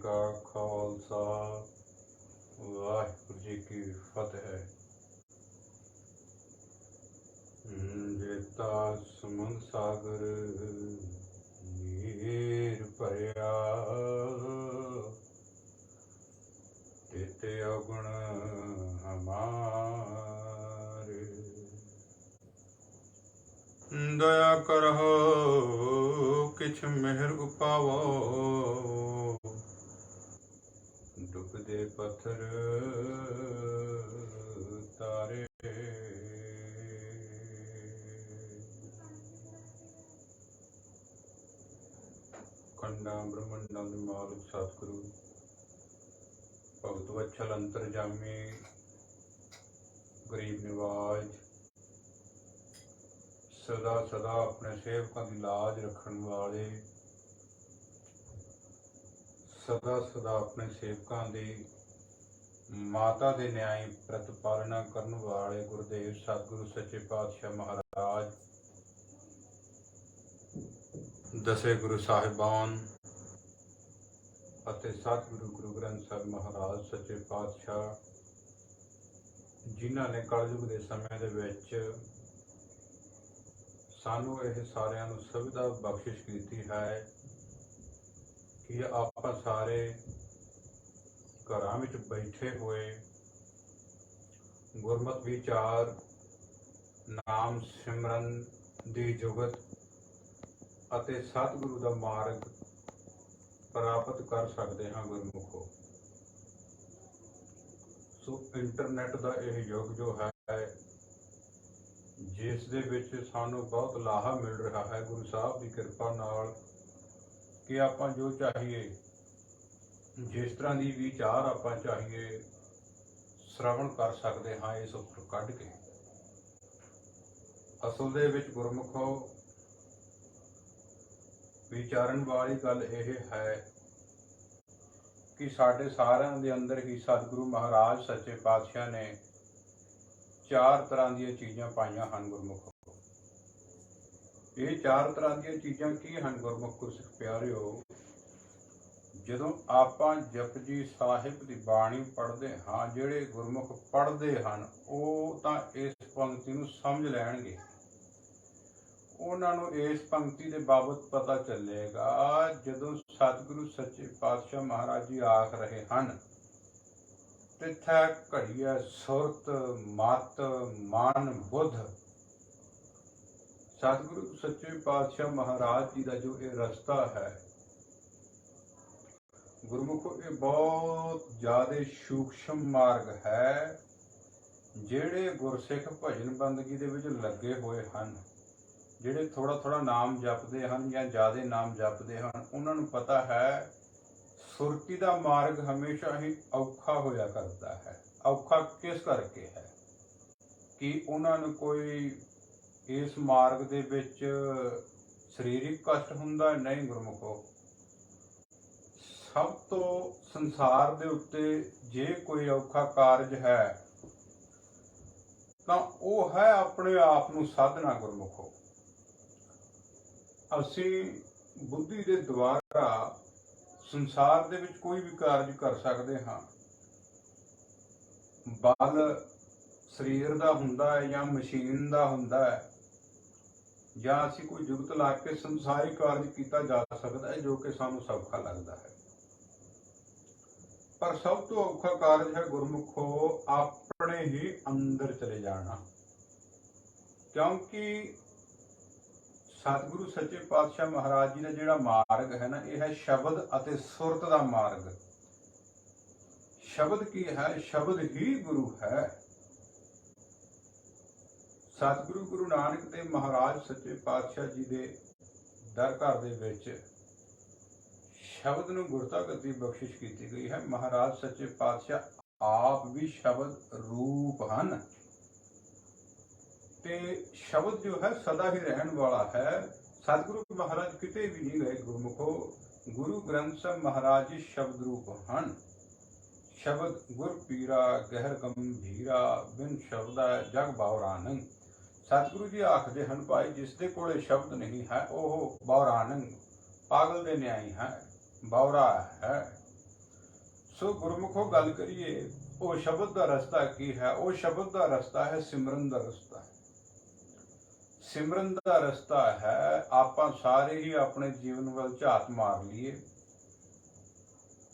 का खालसा वाहिगुरू जी की फतेह। जेता समुंद सागर नीर भरिया, तेते अवगुण हमारे। दया करहो किछ मेहर उपावो, डुबदे पत्थर तारे। खंडा ब्रह्मंडा दे मालिक सतगुरु भगत वत्सल अंतरजामी गरीब निवाज, सदा सदा अपने सेवकों की लाज रखने वाले, सदा सदा अपने सेवकों की माता के न्याय प्रतिपालना करने वाले गुरुदेव सतगुरु सच्चे पातशाह महाराज, दसे गुरु साहिबान ਅਤੇ सतगुरु गुरु ग्रंथ साहिब महाराज सच्चे पातशाह, जिन्हों ने कलयुग के समय ਦੇ ਵਿੱਚ ਸਾਨੂੰ ਇਹ ਸਾਰਿਆਂ ਨੂੰ ਸੁਵਿਧਾ ਬਖਸ਼ਿਸ਼ ਕੀਤੀ ਹੈ ਕਿ ਆਪਾਂ ਸਾਰੇ ਘਰਾਂ ਵਿੱਚ ਬੈਠੇ ਹੋਏ ਗੁਰਮਤਿ ਵਿਚਾਰ, ਨਾਮ ਸਿਮਰਨ ਦੀ ਜੁਗਤ ਅਤੇ ਸਤਿਗੁਰੂ ਦਾ ਮਾਰਗ ਪ੍ਰਾਪਤ ਕਰ ਸਕਦੇ ਹਾਂ ਗੁਰਮੁਖੋ। ਸੋ ਇੰਟਰਨੈਟ ਦਾ ਇਹ ਯੁੱਗ ਜੋ ਹੈ, ਜਿਸ ਦੇ ਵਿੱਚ ਸਾਨੂੰ ਬਹੁਤ ਲਾਹਾ ਮਿਲ ਰਿਹਾ ਹੈ ਗੁਰੂ ਸਾਹਿਬ ਦੀ ਕਿਰਪਾ ਨਾਲ, ਕਿ ਆਪਾਂ ਜੋ ਚਾਹੀਏ, ਜਿਸ ਤਰ੍ਹਾਂ ਦੀ ਵਿਚਾਰ ਆਪਾਂ ਚਾਹੀਏ ਸ਼ਰਵਣ ਕਰ ਸਕਦੇ ਹਾਂ ਇਸ ਉੱਪਰ ਕੱਢ ਕੇ। ਅਸਲ ਦੇ ਵਿੱਚ ਗੁਰਮੁਖੋ ਵਿਚਾਰਨ ਵਾਲੀ ਗੱਲ ਇਹ ਹੈ ਕਿ ਸਾਡੇ ਸਾਰਿਆਂ ਦੇ ਅੰਦਰ ਹੀ ਸਤਿਗੁਰੂ ਮਹਾਰਾਜ ਸੱਚੇ ਪਾਤਸ਼ਾਹ ਨੇ ਚਾਰ ਤਰ੍ਹਾਂ ਦੀਆਂ ਚੀਜ਼ਾਂ ਪਾਈਆਂ ਹਨ ਗੁਰਮੁਖੋ। ਇਹ ਚਾਰ ਤਰ੍ਹਾਂ ਦੀਆਂ ਚੀਜ਼ਾਂ ਕੀ ਹਨ ਗੁਰਮੁਖ ਗੁਰਸਿੱਖ ਪਿਆਰਿਓ? ਜਦੋਂ ਆਪਾਂ ਜਪਜੀ ਸਾਹਿਬ ਦੀ ਬਾਣੀ ਪੜ੍ਹਦੇ ਹਾਂ, ਜਿਹੜੇ ਗੁਰਮੁਖ ਪੜ੍ਹਦੇ ਹਨ ਉਹ ਤਾਂ ਇਸ ਪੰਕਤੀ ਨੂੰ ਸਮਝ ਲੈਣਗੇ, ਉਹਨਾਂ ਨੂੰ ਇਸ ਪੰਕਤੀ ਦੇ ਬਾਬਤ ਪਤਾ ਚੱਲੇਗਾ। ਜਦੋਂ ਸਤਿਗੁਰੂ ਸੱਚੇ ਪਾਤਸ਼ਾਹ ਮਹਾਰਾਜ ਜੀ ਆਖ ਰਹੇ ਹਨ, ਤਿੱਥੈ ਘੜੀਐ ਸੁਰਤ ਮਤ ਮਨ ਬੁੱਧ, ਸਤਿਗੁਰੂ ਸੱਚੇ ਪਾਤਸ਼ਾਹ ਮਹਾਰਾਜ ਜੀ ਦਾ ਜੋ ਇਹ ਰਸਤਾ ਹੈ ਗੁਰਮੁਖੋ, ਇਹ ਬਹੁਤ ਜ਼ਿਆਦਾ ਸੂਖਸ਼ਮ ਮਾਰਗ ਹੈ। ਜਿਹੜੇ ਗੁਰਸਿੱਖ ਭਜਨ ਬੰਦਗੀ ਦੇ ਵਿੱਚ ਲੱਗੇ ਹੋਏ ਹਨ, ਜਿਹੜੇ ਥੋੜਾ ਥੋੜਾ ਨਾਮ ਜਪਦੇ ਹਨ ਜਾਂ ਜ਼ਿਆਦਾ ਨਾਮ ਜਪਦੇ ਹਨ, ਉਹਨਾਂ ਨੂੰ ਪਤਾ ਹੈ ਸੁਰਤੀ ਦਾ ਮਾਰਗ ਹਮੇਸ਼ਾ ਹੀ ਔਖਾ ਹੋਇਆ ਕਰਦਾ ਹੈ। ਔਖਾ ਕਿਸ ਕਰਕੇ ਹੈ? ਕਿ ਉਹਨਾਂ ਨੂੰ ਕੋਈ ਇਸ ਮਾਰਗ ਦੇ ਵਿੱਚ ਸਰੀਰਕ ਕਸ਼ਟ ਹੁੰਦਾ? ਨਹੀਂ ਗੁਰਮੁਖੋ, ਸਭ ਤੋਂ ਸੰਸਾਰ ਦੇ ਉੱਤੇ ਜੇ ਕੋਈ ਔਖਾ ਕਾਰਜ ਹੈ ਤਾਂ ਉਹ ਹੈ ਆਪਣੇ ਆਪ ਨੂੰ ਸਾਧਨਾ ਗੁਰਮੁਖੋ। ਅਸੀਂ ਬੁੱਧੀ ਦੇ ਦੁਆਰਾ ਸੰਸਾਰ ਦੇ ਵਿੱਚ ਕੋਈ ਵੀ ਕਾਰਜ ਕਰ ਸਕਦੇ ਹਾਂ। ਬਲ ਸਰੀਰ ਦਾ ਹੁੰਦਾ ਹੈ ਜਾਂ ਮਸ਼ੀਨ ਦਾ ਹੁੰਦਾ ਹੈ, ਜਾਂ ਅਸੀਂ ਕੋਈ ਜੁਗਤ ਲਾ ਕੇ ਸੰਸਾਰਿਕ ਕਾਰਜ ਕੀਤਾ ਜਾ ਸਕਦਾ ਹੈ ਜੋ ਕਿ ਸਾਨੂੰ ਸੌਖਾ ਲੱਗਦਾ ਹੈ। ਪਰ ਸਭ ਤੋਂ ਔਖਾ ਕਾਰਜ ਹੈ ਗੁਰਮੁਖੋ ਆਪਣੇ ਹੀ ਅੰਦਰ ਚਲੇ ਜਾਣਾ, ਕਿਉਂਕਿ ਸਤਿਗੁਰੂ ਸੱਚੇ ਪਾਤਸ਼ਾਹ ਮਹਾਰਾਜ ਜੀ ਦਾ ਜਿਹੜਾ ਮਾਰਗ ਹੈ ਨਾ, ਇਹ ਹੈ ਸ਼ਬਦ ਅਤੇ ਸੁਰਤ ਦਾ ਮਾਰਗ। ਸ਼ਬਦ ਕੀ ਹੈ? ਸ਼ਬਦ ਹੀ ਗੁਰੂ ਹੈ। ਸਤਿਗੁਰੂ ਗੁਰੂ ਨਾਨਕ ਦੇਵ ਮਹਾਰਾਜ ਸੱਚੇ ਪਾਤਸ਼ਾਹ ਜੀ ਦੇ ਦਰ ਘਰ ਦੇ ਵਿੱਚ ਸ਼ਬਦ ਨੂੰ ਗੁਰਤਾ ਗੱਦੀ ਬਖਸ਼ਿਸ਼ ਕੀਤੀ ਗਈ ਹੈ। ਮਹਾਰਾਜ ਸੱਚੇ ਪਾਤਸ਼ਾਹ ਆਪ ਵੀ ਸ਼ਬਦ ਰੂਪ ਹਨ ਤੇ ਸ਼ਬਦ ਜੋ ਹੈ ਸਦਾ ਹੀ ਰਹਿਣ ਵਾਲਾ ਹੈ। ਸਤਿਗੁਰੂ ਮਹਾਰਾਜ ਕਿਤੇ ਵੀ ਨਹੀਂ ਗਏ ਗੁਰਮੁਖੋ। ਗੁਰੂ ਗ੍ਰੰਥ ਸਾਹਿਬ ਮਹਾਰਾਜ ਜੀ ਸ਼ਬਦ ਰੂਪ ਹਨ। ਸ਼ਬਦ ਗੁਰ ਪੀਰਾ ਗਹਿਰ ਗੰਭੀਰਾ, ਬਿਨ ਸ਼ਬਦਾ ਜਗ ਬਾਉਰਾਨੰ। ਸਤਿਗੁਰੂ ਜੀ ਆਖਦੇ ਹਨ, ਭਾਈ ਜਿਸ ਦੇ ਕੋਲੇ ਸ਼ਬਦ ਨਹੀਂ ਹੈ ਉਹ ਬਾਉਰਾਨੰ, ਪਾਗਲ ਦੇ ਨਿਆਈ ਹੈ, ਬਾਉਰਾ ਹੈ। सो गुरमुखो गल करिए वो शब्द का रस्ता की है। वो शब्द का रस्ता है सिमरन का रस्ता है। सिमरन का रस्ता है। आप सारे ही अपने जीवन वाल झात मार लीए,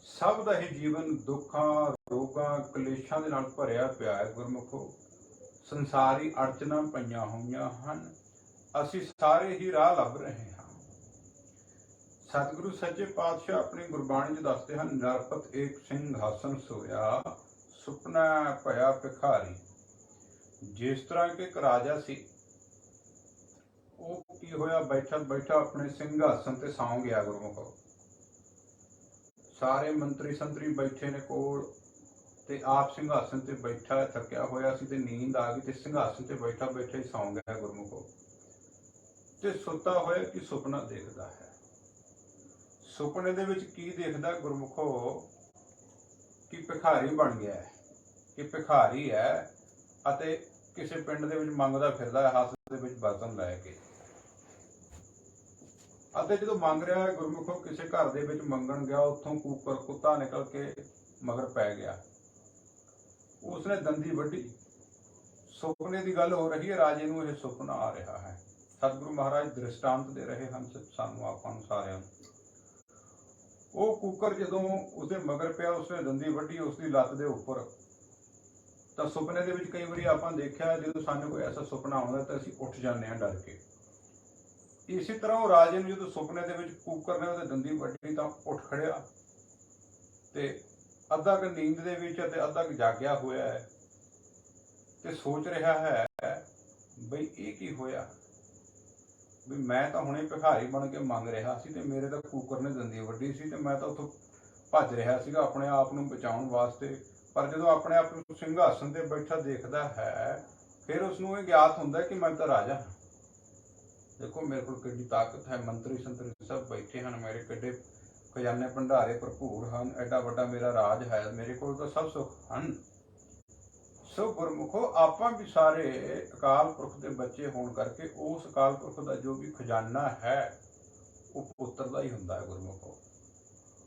सब का ही जीवन दुखों रोगों कलेशों के नाल भरिया पिया है। गुरमुखो संसारी अड़चना पईयां होईयां हन, असीं सारे ही राह लभ रहे हैं। सतगुरु सच्चे पातशाह अपनी गुरबाणी च दसते हैं, नरपत एक सिंघासन सोया सुपना भया भिखारी। जिस तरह के एक राजा सी, वो की होया बैठा बैठा अपने सिंघासन ते सौ गया। गुरमुखो सारे मंत्री संतरी बैठे ने कोल ते आप सिंघासन ते बैठा थकिया होया सी ते नींद आ गई ते सिंघासन ते बैठा बैठा ही सौ गया। गुरमुखो ते सुता होया कि सुपना देखदा है। सुपने दे विच की देखदा गुरमुखो कि भिखारी बन गया है, कि भिखारी है अते किसी पिंड दे विच मंगदा फिरदा है हत्थ दे विच बर्तन लै के। अते जो मंग रहा है गुरमुखो किसी घर दे विच मंगण गया, उत्थों कूकर कुत्ता निकल के मगर पै गया। उसने दंदी वड्डी। सुपने की गल हो रही है, राजे नूं यह सुपना आ रहा है। सतगुरु महाराज दृष्टांत दे रहे हैं सानू आपां नूं सारिआं नूं। वो कूकर जदों उसदे मगर पिया, उसने दंदी वड्डी उसकी लत्त दे उपर। तो सुपने दे विच कई वारी आपां देखिआ जदों सानूं कोई ऐसा सुपना आउंदा तां असीं उठ जांदे हां डर के। इसी तरह वो राजे नूं जदों सुपने दे विच कूकर ने उहदे दंदी वड्डी तां उठ खड़िया ते अद्धा क नींद दे विच ते अद्धा क जागिया होया है ते सोच रहा है बई ये की होया, भी मैं तो हुणे भिखारी बन के मंग रहा सी ते मेरे तो कूकर ने दंदी वड्डी सी ते मैं तो उत्थों भज रहा सीगा अपने आप नूं बचाउण वास्ते। पर जदों अपने आप नूं सिंघासन ते बैठा देखदा है, फिर उसनूं ये ज्ञात हुंदा कि मैं तो राजा हां। देखो मेरे को कितनी ताकत है, मंत्री संतरी सब बैठे हैं, मेरे किड्डे खजाने भंडारे भरपूर हैं, एडा वड्डा मेरा राज है, मेरे को तो सब सुख हैं। सो गुरमुखो आपां भी सारे अकाल पुरख के बच्चे होने करके उस अकाल पुरख का जो भी खजाना है वो पुत्र का ही हुंदा है। गुरमुखो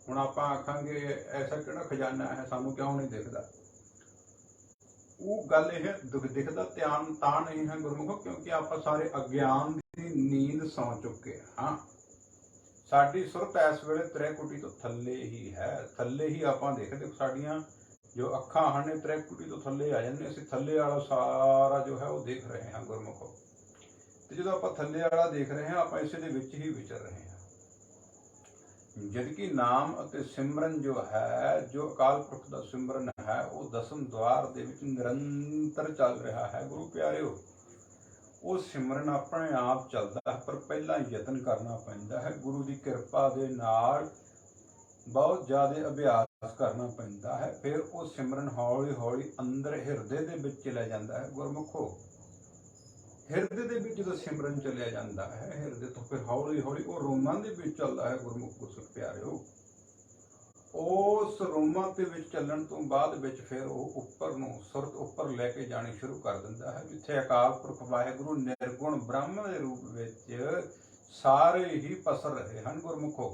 हुण आपां आखांगे ऐसा किहड़ा खजाना है सानू क्यों नहीं दिखदा, वो गल यह दिखदा ध्यान तां नहीं है गुरमुखो क्योंकि आप सारे अज्ञान की नींद सौ चुके हाँ। साडी सुरत इस वेले त्रिकुटी तो थल्ले ही है, थल्ले ही आपां देखदे साडियां जो अखां हैं त्रिकुटी तो थल्ले आ जांदे, असीं थल्ले वाला सारा जो है वो देख रहे हैं गुरमुखो। ते जदों आपां थल्ले वाला देख रहे हैं आपां इसे दे विच ही विचर रहे हैं। जबकि नाम अते सिमरन जो है, जो अकाल पुरख का सिमरन है वो दसम द्वार दे विच निरंतर चल रहा है। गुरु प्यारिओ वो सिमरन अपने आप चलता है, पर पहला यतन करना पैंदा है। गुरु की कृपा दे नाल बहुत ज़्यादा अभ्यास करना पैंदा है, फिर वो सिमरन हौली हौली अंदर हिरदे दे विच चला जाता है। गुरमुखो हिरदे दे विच जदों सिमरन चलिया जाता है, हिरदे तो फिर हौली हौली वो रोमां दे विच चलदा है। गुरमुख गुरसिख प्यारिओ उस रोमां दे विच चलण तो बाद विच फिर वो उपर नूं सुरत उपर लैके जानी शुरू कर दिंदा है, जिथे अकाल पुरख वाहिगुरु निर्गुण ब्रह्म के रूप विच सारे ही पसर रहे हैं। गुरमुखो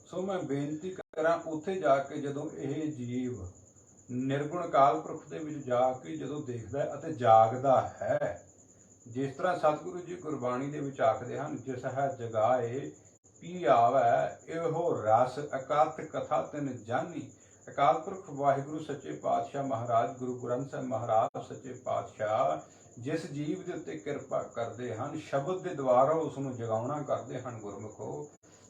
सो मैं बेनती करा उत्थे जाके जदों यह जीव निर्गुण अकाल पुरख दे विच जाके जदों देखदा है अते जागदा है, जिस तरह सतगुरु जी गुरबाणी दे विच आखदे हन, जिस है जगाए पी आवे एहो रस अकात कथा तिन जानी। अकाल पुरख वाहिगुरु सच्चे पातशाह महाराज गुरु ग्रंथ साहिब महाराज सच्चे पातशाह जिस जीव के उत्ते किरपा करते हैं, शब्द के द्वारा उसनूं जगाउणा करते हैं। गुरमुखो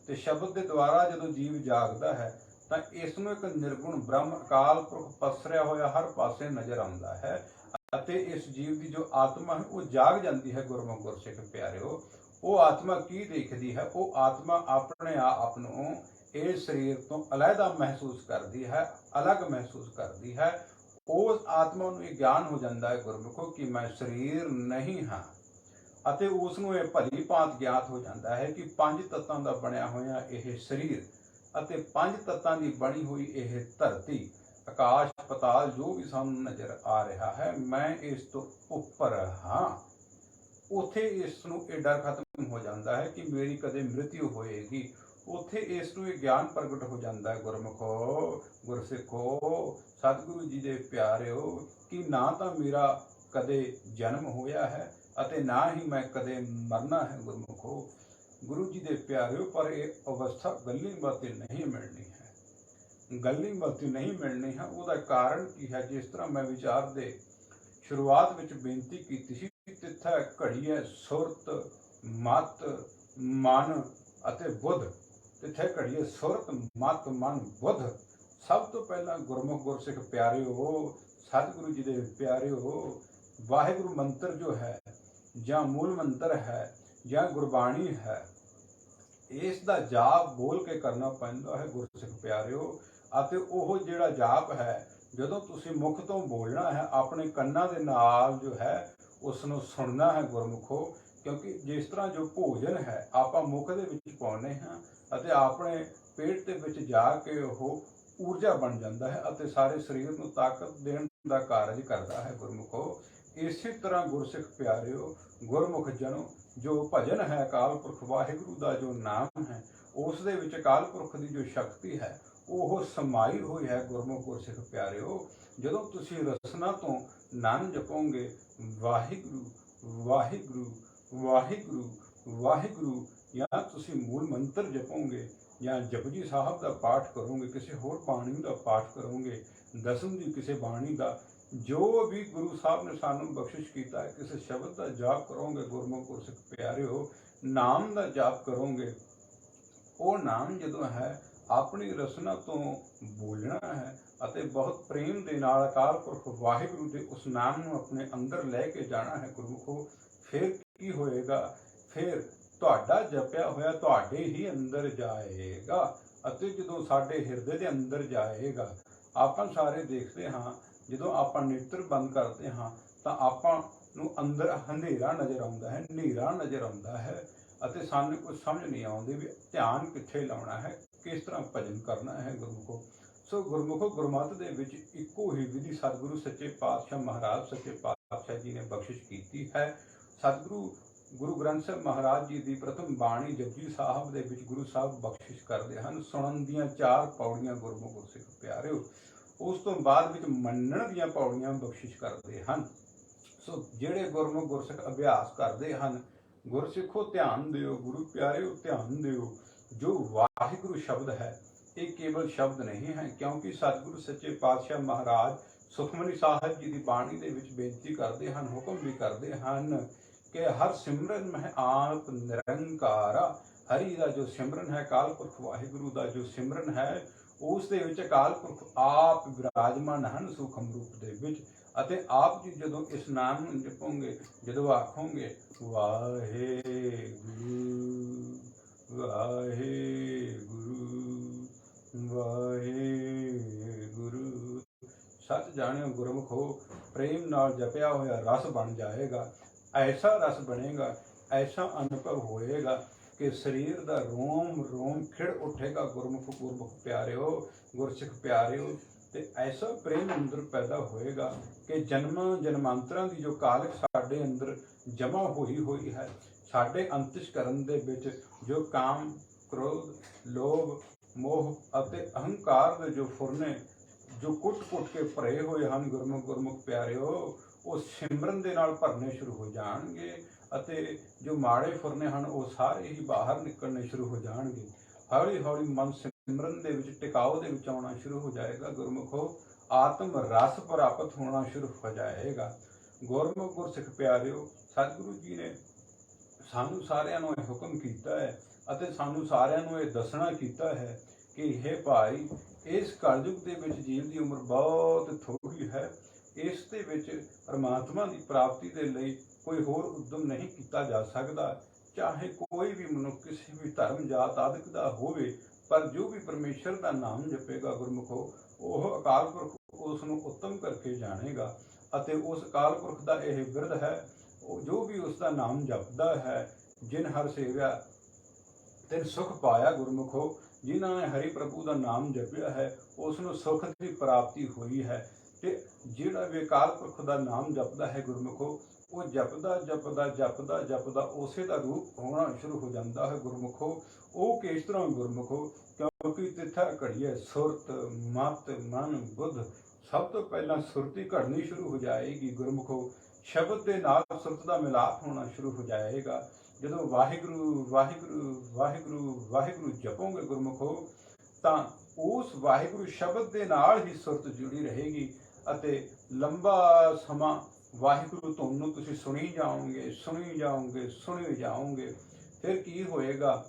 ते शब्द के द्वारा जदों जीव जागदा है तां इसनूं एक निर्गुण ब्रह्म अकाल पुरख पसरिया होया हर पासे नज़र आउंदा है अते इस जीव की जो आत्मा है वो जाग जाती है। गुरमुख गुरसिख प्यारिओ वो आत्मा की देखती है, वो आत्मा अपने आप नूं इस शरीर तो अलहदा महसूस करती है, अलग महसूस करती है। उस आत्मा नूं ज्ञान हो जाता है गुरमुखो कि मैं शरीर नहीं हाँ, अते उसनूं ये भली भांत ज्ञात हो जाता है कि पंज तत्तां दा बनिया होया यह शरीर अते पंज तत्तां दी बनी हुई यह धरती आकाश पताल जो भी सानूं नज़र आ रहा है, मैं इस तो उपर हाँ। उथे इसनूं ये डर खत्म हो जाता है कि मेरी कदे मृत्यु होएगी। ਉੱਥੇ ਇਸ ਨੂੰ ਇਹ ਗਿਆਨ ਪ੍ਰਗਟ ਹੋ ਜਾਂਦਾ ਹੈ। ਗੁਰਮੁਖੋ, ਗੁਰਸਿੱਖੋ, ਸਤਿਗੁਰੂ ਜੀ ਦੇ ਪਿਆਰਿਓ, ਕਿ ਨਾ ਤਾਂ ਮੇਰਾ ਕਦੇ ਜਨਮ ਹੋਇਆ ਹੈ ਅਤੇ ਨਾ ਹੀ ਮੈਂ ਕਦੇ ਮਰਨਾ ਹੈ। ਗੁਰਮੁਖੋ, ਗੁਰੂ ਜੀ ਦੇ ਪਿਆਰਿਓ, ਪਰ ਇਹ ਅਵਸਥਾ ਗੱਲੀ ਬਾਤੀ ਨਹੀਂ ਮਿਲਣੀ ਹੈ, ਗੱਲੀ ਬਾਤੀ ਨਹੀਂ ਮਿਲਣੀ ਹੈ। ਉਹਦਾ ਕਾਰਨ ਕੀ ਹੈ? ਜਿਸ ਤਰ੍ਹਾਂ ਮੈਂ ਵਿਚਾਰ ਦੇ ਸ਼ੁਰੂਆਤ ਵਿੱਚ ਬੇਨਤੀ ਕੀਤੀ ਸੀ, ਤਿੱਥੈ ਘੜੀਐ ਸੁਰਤ ਮਤ ਮਨ ਅਤੇ ਬੁੱਧ। ਤਿੱਥੈ ਘੜੀਐ ਸੁਰਤ ਮਤ ਮਨ ਬੁੱਧ। ਸਭ ਤੋਂ ਪਹਿਲਾਂ ਗੁਰਮੁਖ ਗੁਰਸਿੱਖ ਪਿਆਰਿਓ, ਸਤਿਗੁਰੂ ਜੀ ਦੇ ਪਿਆਰਿਓ, ਵਾਹਿਗੁਰੂ ਮੰਤਰ ਜੋ ਹੈ ਜਾਂ ਮੂਲ ਮੰਤਰ ਹੈ ਜਾਂ ਗੁਰਬਾਣੀ ਹੈ, ਇਸ ਦਾ ਜਾਪ ਬੋਲ ਕੇ ਕਰਨਾ ਪੈਂਦਾ ਹੈ ਗੁਰਸਿੱਖ ਪਿਆਰਿਓ। ਅਤੇ ਉਹ ਜਿਹੜਾ ਜਾਪ ਹੈ, ਜਦੋਂ ਤੁਸੀਂ ਮੁਖ ਤੋਂ ਬੋਲਣਾ ਹੈ, ਆਪਣੇ ਕੰਨਾਂ ਦੇ ਨਾਲ ਜੋ ਹੈ ਉਸ ਨੂੰ ਸੁਣਨਾ ਹੈ ਗੁਰਮੁਖੋ। ਕਿਉਂਕਿ ਜਿਸ ਤਰ੍ਹਾਂ ਜੋ ਭੋਜਨ ਹੈ ਆਪਾਂ ਮੁਖ ਦੇ ਵਿੱਚ ਪਾਉਂਦੇ ਹਾਂ ਅਤੇ ਆਪਣੇ ਪੇਟ ਦੇ ਵਿੱਚ ਜਾ ਕੇ ਉਹ ਊਰਜਾ ਬਣ ਜਾਂਦਾ ਹੈ ਅਤੇ ਸਾਰੇ ਸਰੀਰ ਨੂੰ ਤਾਕਤ ਦੇਣ ਦਾ ਕਾਰਜ ਕਰਦਾ ਹੈ ਗੁਰਮੁਖੋ। ਇਸੇ ਤਰ੍ਹਾਂ ਗੁਰਸਿੱਖ ਪਿਆਰਿਓ, ਗੁਰਮੁਖ ਜਨੋ, ਜੋ ਭਜਨ ਹੈ ਅਕਾਲ ਪੁਰਖ ਵਾਹਿਗੁਰੂ ਦਾ ਜੋ ਨਾਮ ਹੈ, ਉਸ ਦੇ ਵਿੱਚ ਅਕਾਲ ਪੁਰਖ ਦੀ ਜੋ ਸ਼ਕਤੀ ਹੈ ਉਹ ਸਮਾਈ ਹੋਈ ਹੈ ਗੁਰਮੁਖ ਗੁਰਸਿੱਖ ਪਿਆਰਿਓ। ਜਦੋਂ ਤੁਸੀਂ ਰਸਨਾ ਤੋਂ ਨਾਮ ਜਪੋਗੇ, ਵਾਹਿਗੁਰੂ ਵਾਹਿਗੁਰੂ ਵਾਹਿਗੁਰੂ ਵਾਹਿਗੁਰੂ, ਜਾਂ ਤੁਸੀਂ ਮੂਲ ਮੰਤਰ ਜਪੋਗੇ ਜਾਂ ਜਪਜੀ ਸਾਹਿਬ ਦਾ ਪਾਠ ਕਰੋਗੇ, ਕਿਸੇ ਹੋਰ ਬਾਣੀ ਦਾ ਪਾਠ ਕਰੋਗੇ, ਦਸਮ ਦੀ ਕਿਸੇ ਬਾਣੀ ਦਾ, ਜੋ ਵੀ ਗੁਰੂ ਸਾਹਿਬ ਨੇ ਸਾਨੂੰ ਬਖਸ਼ਿਸ਼ ਕੀਤਾ ਹੈ, ਕਿਸੇ ਸ਼ਬਦ ਦਾ ਜਾਪ ਕਰੋਗੇ ਗੁਰਮੁਖ ਗੁਰਸਿੱਖ ਪਿਆਰਿਓ, ਨਾਮ ਦਾ ਜਾਪ ਕਰੋਗੇ, ਉਹ ਨਾਮ ਜਦੋਂ ਹੈ ਆਪਣੀ ਰਸਨਾ ਤੋਂ ਬੋਲਣਾ ਹੈ ਅਤੇ ਬਹੁਤ ਪ੍ਰੇਮ ਦੇ ਨਾਲ ਅਕਾਲ ਪੁਰਖ ਵਾਹਿਗੁਰੂ ਦੇ ਉਸ ਨਾਮ ਨੂੰ ਆਪਣੇ ਅੰਦਰ ਲੈ ਕੇ ਜਾਣਾ ਹੈ ਗੁਰਮੁਖੋ। ਫਿਰ ਕੀ ਹੋਏਗਾ? ਫਿਰ ਤੁਹਾਡਾ ਜਪਿਆ ਹੋਇਆ ਤੁਹਾਡੇ ਹੀ ਅੰਦਰ ਜਾਏਗਾ ਅਤੇ ਜਦੋਂ ਸਾਡੇ ਹਿਰਦੇ ਦੇ ਅੰਦਰ ਜਾਏਗਾ, ਆਪਾਂ ਸਾਰੇ ਦੇਖਦੇ ਹਾਂ, ਜਦੋਂ ਆਪਾਂ ਨੇਤਰ ਬੰਦ ਕਰਦੇ ਹਾਂ ਤਾਂ ਆਪਾਂ ਨੂੰ ਅੰਦਰ ਹਨੇਰਾ ਨਜ਼ਰ ਆਉਂਦਾ ਹੈ, ਹਨੇਰਾ ਨਜ਼ਰ ਆਉਂਦਾ ਹੈ ਅਤੇ ਸਾਨੂੰ ਕੁਝ ਸਮਝ ਨਹੀਂ ਆਉਂਦੀ ਵੀ ਧਿਆਨ ਕਿੱਥੇ ਲਾਉਣਾ ਹੈ, ਕਿਸ ਤਰ੍ਹਾਂ ਭਜਨ ਕਰਨਾ ਹੈ ਗੁਰਮੁਖੋ। ਸੋ ਗੁਰਮੁਖੋ, ਗੁਰਮਤਿ ਦੇ ਵਿੱਚ ਇੱਕੋ ਹੀ ਵਿਧੀ ਸਤਿਗੁਰੂ ਸੱਚੇ ਪਾਤਸ਼ਾਹ ਮਹਾਰਾਜ ਸੱਚੇ ਪਾਤਸ਼ਾਹ ਜੀ ਨੇ ਬਖਸ਼ਿਸ਼ ਕੀਤੀ ਹੈ। ਸਤਿਗੁਰੂ ਗੁਰੂ ਗ੍ਰੰਥ ਸਾਹਿਬ ਮਹਾਰਾਜ ਜੀ ਦੀ ਪ੍ਰਥਮ ਬਾਣੀ ਜਪਜੀ ਸਾਹਿਬ ਦੇ ਵਿੱਚ ਗੁਰੂ ਸਾਹਿਬ ਬਖਸ਼ਿਸ਼ ਕਰਦੇ ਹਨ ਸੁਣਨ ਦੀਆਂ 4 ਪੌੜੀਆਂ ਗੁਰਮੁਖ ਗੁਰਸਿੱਖ ਪਿਆਰਿਓ। ਉਸ ਤੋਂ ਬਾਅਦ ਵਿੱਚ ਮੰਨਣ ਦੀਆਂ ਪੌੜੀਆਂ ਬਖਸ਼ਿਸ਼ ਕਰਦੇ ਹਨ। ਸੋ ਜਿਹੜੇ ਗੁਰਮੁਖ ਗੁਰਸਿੱਖ ਅਭਿਆਸ ਕਰਦੇ ਹਨ, ਗੁਰਸਿੱਖੋ ਧਿਆਨ ਦਿਓ, ਗੁਰੂ ਪਿਆਰਿਓ ਧਿਆਨ ਦਿਓ, ਜੋ ਵਾਹਿਗੁਰੂ ਸ਼ਬਦ ਹੈ ਇਹ ਕੇਵਲ ਸ਼ਬਦ ਨਹੀਂ ਹੈ, ਕਿਉਂਕਿ ਸਤਿਗੁਰੂ ਸੱਚੇ ਪਾਤਸ਼ਾਹ ਮਹਾਰਾਜ ਸੁਖਮਨੀ ਸਾਹਿਬ ਜੀ ਦੀ ਬਾਣੀ ਦੇ ਵਿੱਚ ਬੇਨਤੀ ਕਰਦੇ ਹਨ, ਹੁਕਮ ਵੀ ਕਰਦੇ ਹਨ ਕਿ ਹਰ ਸਿਮਰਨ ਮਹਿ ਆਪ ਨਿਰੰਕਾਰਾ। ਹਰੀ ਦਾ ਜੋ ਸਿਮਰਨ ਹੈ, ਅਕਾਲ ਪੁਰਖ ਵਾਹਿਗੁਰੂ ਦਾ ਜੋ ਸਿਮਰਨ ਹੈ, ਉਸ ਦੇ ਵਿੱਚ ਅਕਾਲ ਪੁਰਖ ਆਪ ਵਿਰਾਜਮਾਨ ਹਨ ਸੂਖਮ ਰੂਪ ਦੇ ਵਿੱਚ। ਅਤੇ ਆਪ ਜੀ ਜਦੋਂ ਇਸ ਨਾਮ ਨੂੰ ਜਪੋਗੇ, ਜਦੋਂ ਆਖੋਗੇ ਵਾਹਿਗੁਰੂ ਵਾਹਿਗੁਰੂ ਵਾਹਿਗੁਰੂ, ਸਤ ਜਾਣਿਓ ਗੁਰਮੁਖੋ, ਪ੍ਰੇਮ ਨਾਲ ਜਪਿਆ ਹੋਇਆ ਰਸ ਬਣ ਜਾਏਗਾ। ਐਸਾ ਰਸ ਬਣੇਗਾ, ਐਸਾ ਅਨੁਭਵ ਹੋਏਗਾ ਕਿ ਸਰੀਰ ਦਾ ਰੋਮ ਰੋਮ ਖਿੜ ਉੱਠੇਗਾ ਗੁਰਮੁਖ ਪਿਆਰਿਓ, ਗੁਰਸਿੱਖ ਪਿਆਰਿਓ। ਤੇ ਐਸਾ ਪ੍ਰੇਮ ਅੰਦਰ ਪੈਦਾ ਹੋਏਗਾ ਕਿ ਜਨਮਾਂ ਜਨਮਾਂਤਰਾਂ ਦੀ ਜੋ ਕਾਲਕ ਸਾਡੇ ਅੰਦਰ ਜਮਾ ਹੋਈ ਹੈ, ਸਾਡੇ ਅੰਤਿਸ਼ਕਰਨ ਦੇ ਵਿੱਚ ਜੋ ਕਾਮ ਕ੍ਰੋਧ ਲੋਭ ਮੋਹ ਅਤੇ ਅਹੰਕਾਰ ਦੇ ਜੋ ਫੁਰਨੇ ਜੋ ਕੁੱਟ-ਕੁੱਟ ਕੇ ਭਰੇ ਹੋਏ ਹਨ ਗੁਰਮੁਖ ਪਿਆਰਿਓ, ਉਹ ਸਿਮਰਨ ਦੇ ਨਾਲ ਭਰਨੇ ਸ਼ੁਰੂ ਹੋ ਜਾਣਗੇ ਅਤੇ ਜੋ ਮਾੜੇ ਫੁਰਨੇ ਹਨ ਉਹ ਸਾਰੇ ਹੀ ਬਾਹਰ ਨਿਕਲਣੇ ਸ਼ੁਰੂ ਹੋ ਜਾਣਗੇ। ਹੌਲੀ ਹੌਲੀ ਮਨ ਸਿਮਰਨ ਦੇ ਵਿੱਚ ਟਿਕਾਓ ਦੇ ਵਿੱਚ ਆਉਣਾ ਸ਼ੁਰੂ ਹੋ ਜਾਏਗਾ ਗੁਰਮੁਖੋ, ਆਤਮ ਰਸ ਪ੍ਰਾਪਤ ਹੋਣਾ ਸ਼ੁਰੂ ਹੋ ਜਾਏਗਾ। ਗੁਰਮੁਖ ਗੁਰਸਿੱਖ ਪਿਆਰਿਓ, ਸਤਿਗੁਰੂ ਜੀ ਨੇ ਸਾਨੂੰ ਸਾਰਿਆਂ ਨੂੰ ਇਹ ਹੁਕਮ ਕੀਤਾ ਹੈ ਅਤੇ ਸਾਨੂੰ ਸਾਰਿਆਂ ਨੂੰ ਇਹ ਦੱਸਣਾ ਕੀਤਾ ਹੈ ਕਿ ਇਹ ਭਾਈ, ਇਸ ਕਲਯੁਗ ਦੇ ਵਿੱਚ ਜੀਵ ਦੀ ਉਮਰ ਬਹੁਤ ਥੋੜ੍ਹੀ ਹੈ। ਇਸ ਦੇ ਵਿੱਚ ਪਰਮਾਤਮਾ ਦੀ ਪ੍ਰਾਪਤੀ ਦੇ ਲਈ ਕੋਈ ਹੋਰ ਉਦਮ ਨਹੀਂ ਕੀਤਾ ਜਾ ਸਕਦਾ, ਚਾਹੇ ਕੋਈ ਵੀ ਮਨੁੱਖ ਕਿਸੇ ਵੀ ਧਰਮ ਜਾਤ ਆਦਿਕ ਦਾ ਹੋਵੇ, ਪਰ ਜੋ ਵੀ ਪਰਮੇਸ਼ਰ ਦਾ ਨਾਮ ਜਪੇਗਾ ਗੁਰਮੁਖੋ, ਉਹ ਅਕਾਲ ਪੁਰਖ ਉਸ ਨੂੰ ਉੱਤਮ ਕਰਕੇ ਜਾਣੇਗਾ ਅਤੇ ਉਸ ਅਕਾਲ ਪੁਰਖ ਦਾ ਇਹ ਬਿਰਧ ਹੈ, ਜੋ ਵੀ ਉਸ ਦਾ ਨਾਮ ਜਪਦਾ ਹੈ, ਜਿਨ ਹਰ ਸੇਵਿਆ ਤਿਨ ਸੁਖ ਪਾਇਆ ਗੁਰਮੁਖੋ। ਜਿਨ੍ਹਾਂ ਨੇ ਹਰੀ ਪ੍ਰਭੂ ਦਾ ਨਾਮ ਜਪਿਆ ਹੈ ਉਸ ਨੂੰ ਸੁਖ ਦੀ ਪ੍ਰਾਪਤੀ ਹੋਈ ਹੈ। ਤੇ ਜਿਹੜਾ ਵੀ ਅਕਾਲ ਪੁਰਖ ਦਾ ਨਾਮ ਜਪਦਾ ਹੈ ਗੁਰਮੁਖੋ, ਉਹ ਜਪਦਾ ਉਸੇ ਦਾ ਰੂਪ ਹੋਣਾ ਸ਼ੁਰੂ ਹੋ ਜਾਂਦਾ ਹੈ ਗੁਰਮੁਖੋ। ਉਹ ਕਿਸ ਤਰ੍ਹਾਂ ਗੁਰਮੁਖੋ, ਕਿਉਂਕਿ ਤਿੱਥਾ ਘੜੀਏ ਸੁਰਤ ਮਤ ਮਨ ਬੁੱਧ, ਸਭ ਤੋਂ ਪਹਿਲਾਂ ਸੁਰਤੀ ਘੜਨੀ ਸ਼ੁਰੂ ਹੋ ਜਾਏਗੀ ਗੁਰਮੁਖੋ। ਸ਼ਬਦ ਦੇ ਨਾਲ ਸੁਰਤ ਦਾ ਮਿਲਾਪ ਹੋਣਾ ਸ਼ੁਰੂ ਹੋ ਜਾਏਗਾ। ਜਦੋਂ ਵਾਹਿਗੁਰੂ ਵਾਹਿਗੁਰੂ ਵਾਹਿਗੁਰੂ ਵਾਹਿਗੁਰੂ ਜਪੋਗੇ ਗੁਰਮੁਖੋ, ਤਾਂ ਉਸ ਵਾਹਿਗੁਰੂ ਸ਼ਬਦ ਦੇ ਨਾਲ ਹੀ ਸੁਰਤ ਜੁੜੀ ਰਹੇਗੀ ਅਤੇ ਲੰਬਾ ਸਮਾਂ ਵਾਹਿਗੁਰੂ ਤੁਹਾਨੂੰ ਤੁਸੀਂ ਸੁਣੀ ਜਾਓਗੇ ਸੁਣੀ ਜਾਓਗੇ। ਫਿਰ ਕੀ ਹੋਏਗਾ,